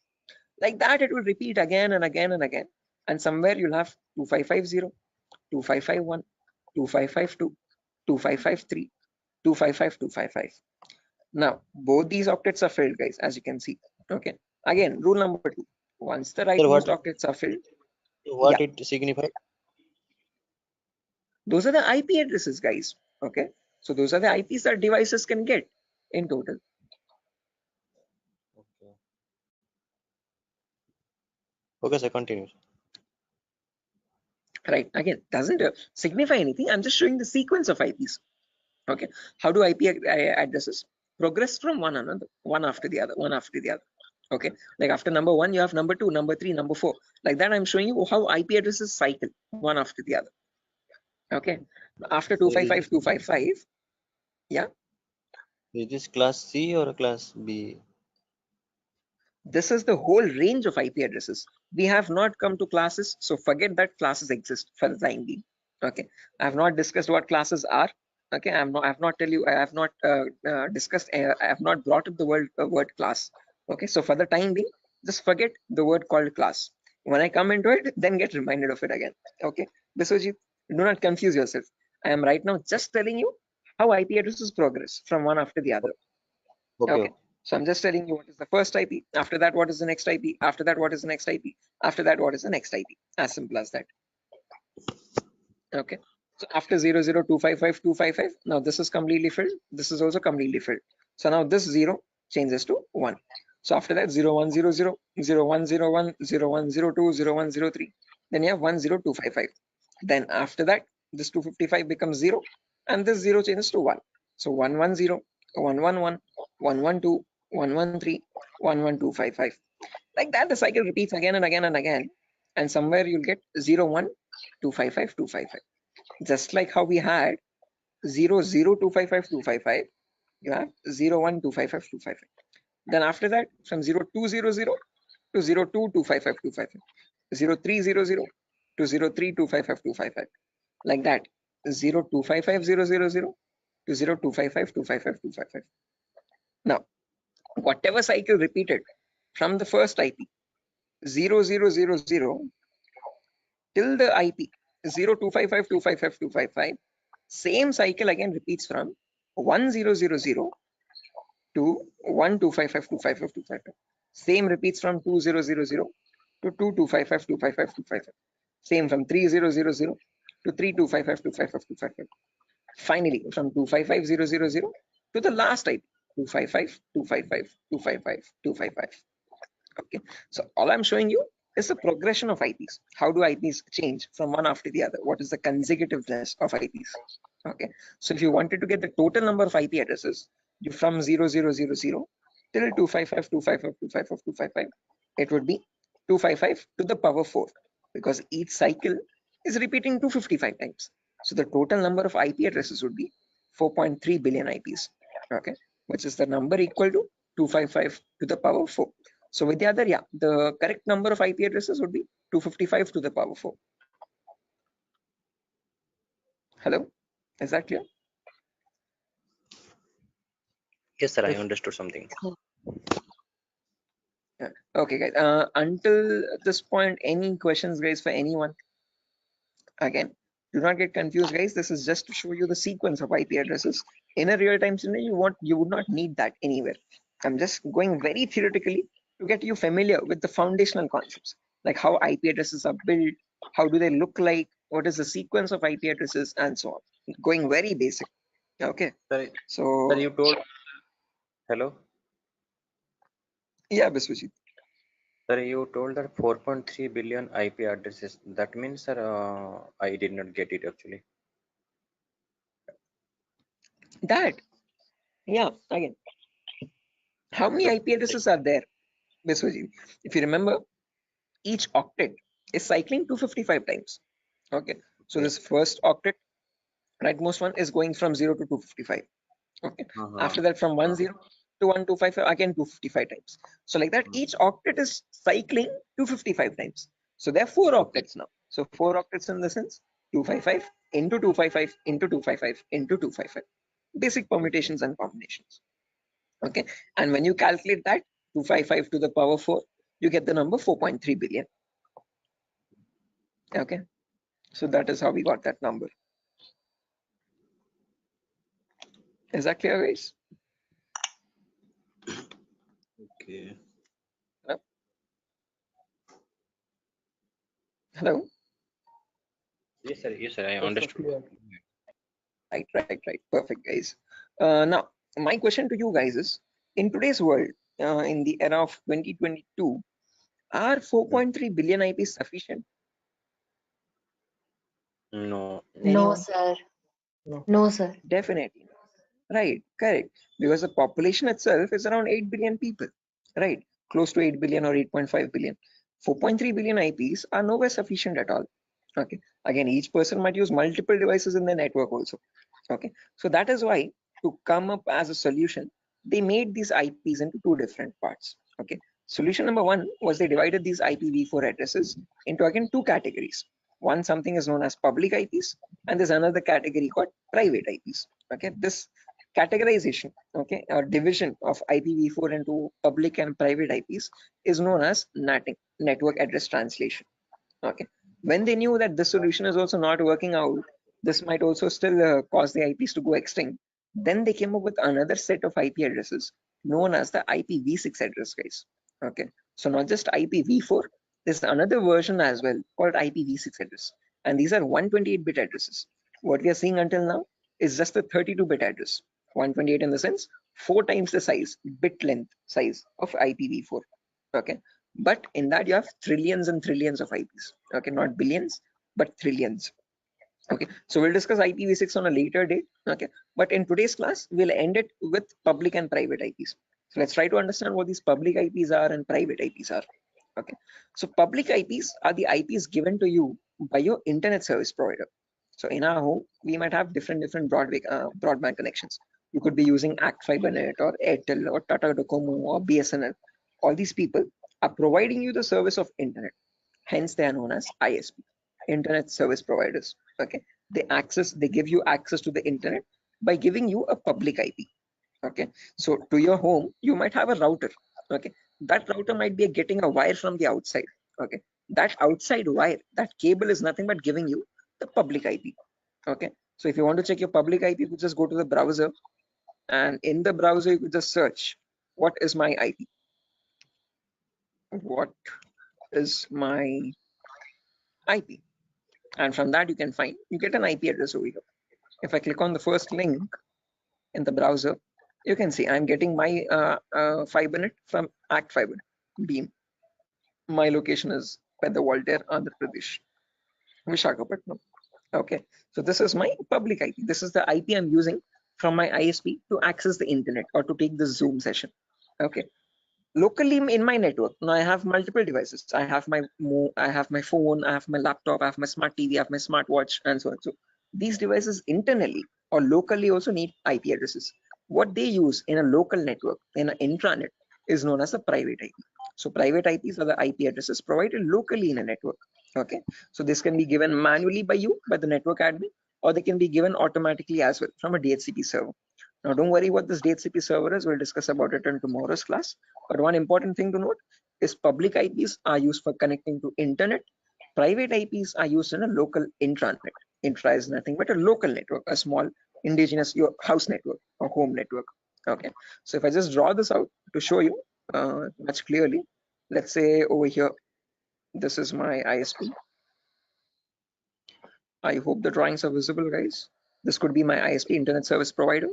Like that, it will repeat again and again and again. And somewhere you'll have 2550, 2551, 2552, 2553, 255, 255. Now, both these octets are filled, guys, as you can see. Okay. Again, rule number two. Once the Sir, rightmost octets are filled, what yeah, it signifies? those are the IP addresses, guys. Okay. So those are the IPs that devices can get in total. Okay. Okay, sir, continue. Right. Again, doesn't signify anything. I'm just showing the sequence of IPs. Okay. How do IP addresses progress from one another, one after the other, one after the other? Okay. Like after number one, you have number two, number three, number four. Like that, I'm showing you how IP addresses cycle one after the other. Okay. After 255, 255. Yeah. Is this class C or class B? This is the whole range of IP addresses. We have not come to classes, so forget that classes exist for the time being. Okay, I have not discussed what classes are. Okay, I have not discussed. I have not brought up the word class. Okay, so for the time being, just forget the word called class. When I come into it, then get reminded of it again. Okay, Biswajit, do not confuse yourself. I am right now just telling you how IP addresses progress from one after the other. Okay. So I'm just telling you what is the first IP. After that, what is the next IP? After that, what is the next IP? After that, what is the next IP? As simple as that. Okay. So after 00255, 255, now this is completely filled. This is also completely filled. So now this 0 changes to 1. So after that, 0100, 0101, 0102, 0103. Then you have 10255. Then after that, this 255 becomes 0 and this 0 changes to 1. So 110, 111, 112, 113, 11255. Like that, the cycle repeats again and again and again. And somewhere you'll get 01 255.255. Just like how we had 0.0255.255, you have 0.1.255.255. Then after that, from 0.200 to 0.2255255, 0.300 to 0.3255255, like that, 0.255000 to 0.255255255. Now, whatever cycle repeated from the first IP 0000 till the IP 0.255255255, same cycle again repeats from 1000 to 1.255255255. Same repeats from 2000 to 2.255255255. Same from 3000 to 3.255255255. Finally, from 255.000 to the last IP 255.255.255.255. Okay, so all I'm showing you is the progression of IPs. How do IPs change from one after the other? What is the consecutiveness of IPs? Okay, so if you wanted to get the total number of IP addresses, you from 0000 till 255.255.255.255, it would be 255 to the power 4, because each cycle is repeating 255 times. So the total number of IP addresses would be 4.3 billion IPs. Okay, which is the number equal to 255 to the power 4. So with the other, yeah, the correct number of IP addresses would be 255 to the power 4. Hello, is that clear? Yes, sir. I Yes. understood something. Yeah. Okay, guys. Until this point, any questions, guys, for anyone? Again, do not get confused, guys. This is just to show you the sequence of IP addresses. In a real-time scenario, you would not need that anywhere. I'm just going very theoretically to get you familiar with the foundational concepts, like how IP addresses are built, how do they look like, what is the sequence of IP addresses, and so on. Going very basic. Okay. Sir, So, sir, you told. Hello. yeah, Biswajit. Sir, you told that 4.3 billion IP addresses. That means, sir, I did not get it actually. That, yeah, again, how many IP addresses are there, Biswajit? If you remember, each octet is cycling 255 times. Okay, so this first octet, rightmost one, is going from 0 to 255. Okay, after that from 10 to 1255, again 255 times. So like that, each octet is cycling 255 times. So there are 4 octets now. So 4 octets in the sense 255 into 255 into 255 into 255. Basic permutations and combinations. Okay, and when you calculate that 255 to the power 4, you get the number 4.3 billion. Okay, so that is how we got that number. Is that clear, guys? Okay. Hello? Hello? Yes, sir. Yes, sir. I understood. Right. Perfect, guys. Now, my question to you guys is, in today's world, in the era of 2022, are 4.3 billion IPs sufficient? No. No, sir. No, sir. Definitely. Right, correct. Because the population itself is around 8 billion people, right? Close to 8 billion or 8.5 billion. 4.3 billion IPs are nowhere sufficient at all. Okay. Again, each person might use multiple devices in the network also. Okay. So that is why, to come up as a solution, they made these IPs into 2 different parts. Okay. Solution number 1 was they divided these IPv4 addresses into again 2 categories. One, something is known as public IPs, and there's another category called private IPs. Okay. This categorization, okay, or division of IPv4 into public and private IPs is known as NATing, network address translation. Okay, when they knew that this solution is also not working out, this might also still cause the IPs to go extinct, then they came up with another set of IP addresses known as the IPv6 address, guys. Okay, so not just IPv4, there's another version as well called IPv6 address, and these are 128-bit addresses. What we are seeing until now is just the 32-bit address. 128 in the sense 4 times the size, bit length size of IPv4. Okay, but in that you have trillions and trillions of IPs. Okay, not billions, but trillions. Okay, so we'll discuss IPv6 on a later date. Okay, but in today's class, we'll end it with public and private IPs. So let's try to understand what these public IPs are and private IPs are. Okay, so public IPs are the IPs given to you by your internet service provider. So in our home, we might have different broadband connections. You could be using Act FiberNet or Airtel or Tata Docomo or BSNL. All these people are providing you the service of internet. Hence, they are known as ISP, internet service providers. Okay, they give you access to the internet by giving you a public IP. Okay, so to your home, you might have a router. Okay, that router might be getting a wire from the outside. Okay, that outside wire, that cable is nothing but giving you the public IP. Okay, so if you want to check your public IP, you could just go to the browser, and in the browser you could just search what is my IP. What is my IP? And from that you get an IP address over here. If I click on the first link in the browser, you can see I'm getting my FiberNet from Act Fiber Beam. My location is Pedda Voltaire, Andhra Pradesh, Vishakhapatnam. Okay, so this is my public IP. This is the IP I'm using from my ISP to access the internet or to take the Zoom session. Okay, locally in my network, now I have multiple devices. I have my phone, I have my laptop, I have my smart TV, I have my smartwatch, and so on. So these devices internally or locally also need IP addresses. What they use in a local network, in an intranet, is known as a private IP. So private IPs are the IP addresses provided locally in a network. Okay, so this can be given manually by you, by the network admin, or they can be given automatically as well from a DHCP server. Now don't worry what this DHCP server is, we'll discuss about it in tomorrow's class. But one important thing to note is public IPs are used for connecting to internet. Private IPs are used in a local intranet. Intra is nothing but a local network, a small indigenous your house network or home network. Okay, so if I just draw this out to show you much clearly, let's say over here, this is my ISP. I hope the drawings are visible, guys. This could be my ISP, internet service provider.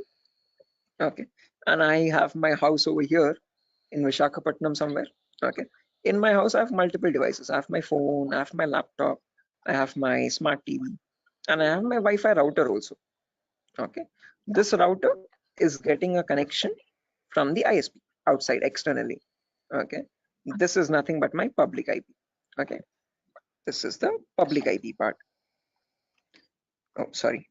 Okay, and I have my house over here in Vishakhapatnam somewhere. Okay, in my house I have multiple devices. I have my phone, I have my laptop, I have my smart TV, and I have my Wi-Fi router also. Okay, this router is getting a connection from the ISP outside externally. Okay, this is nothing but my public IP. Okay, this is the public IP part. Oh, sorry,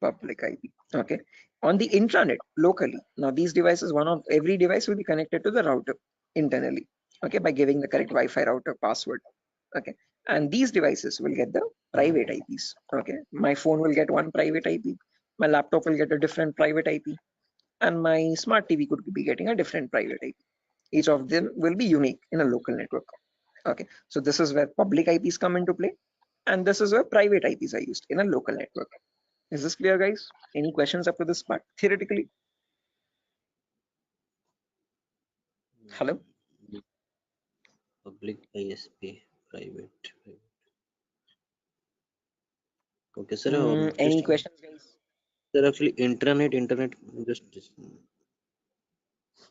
public IP. Okay, on the intranet locally, now these devices, every device will be connected to the router internally. Okay, by giving the correct Wi-Fi router password. Okay, and these devices will get the private IPs. Okay, my phone will get one private IP, my laptop will get a different private IP, and my smart TV could be getting a different private IP. Each of them will be unique in a local network. Okay, so this is where public IPs come into play, and this is where private IPs are used in a local network. Is this clear, guys? Any questions up to this part theoretically? Hello? Public ISP, private. Okay, sir. Any questions, guys? Sir, actually, internet, just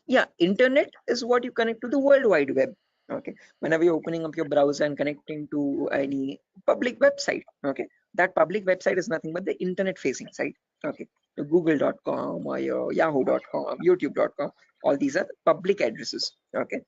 yeah, internet is what you connect to the World Wide Web. Okay, whenever you're opening up your browser and connecting to any public website, okay, that public website is nothing but the internet facing site. Okay, your google.com or your yahoo.com, youtube.com, all these are public addresses. Okay,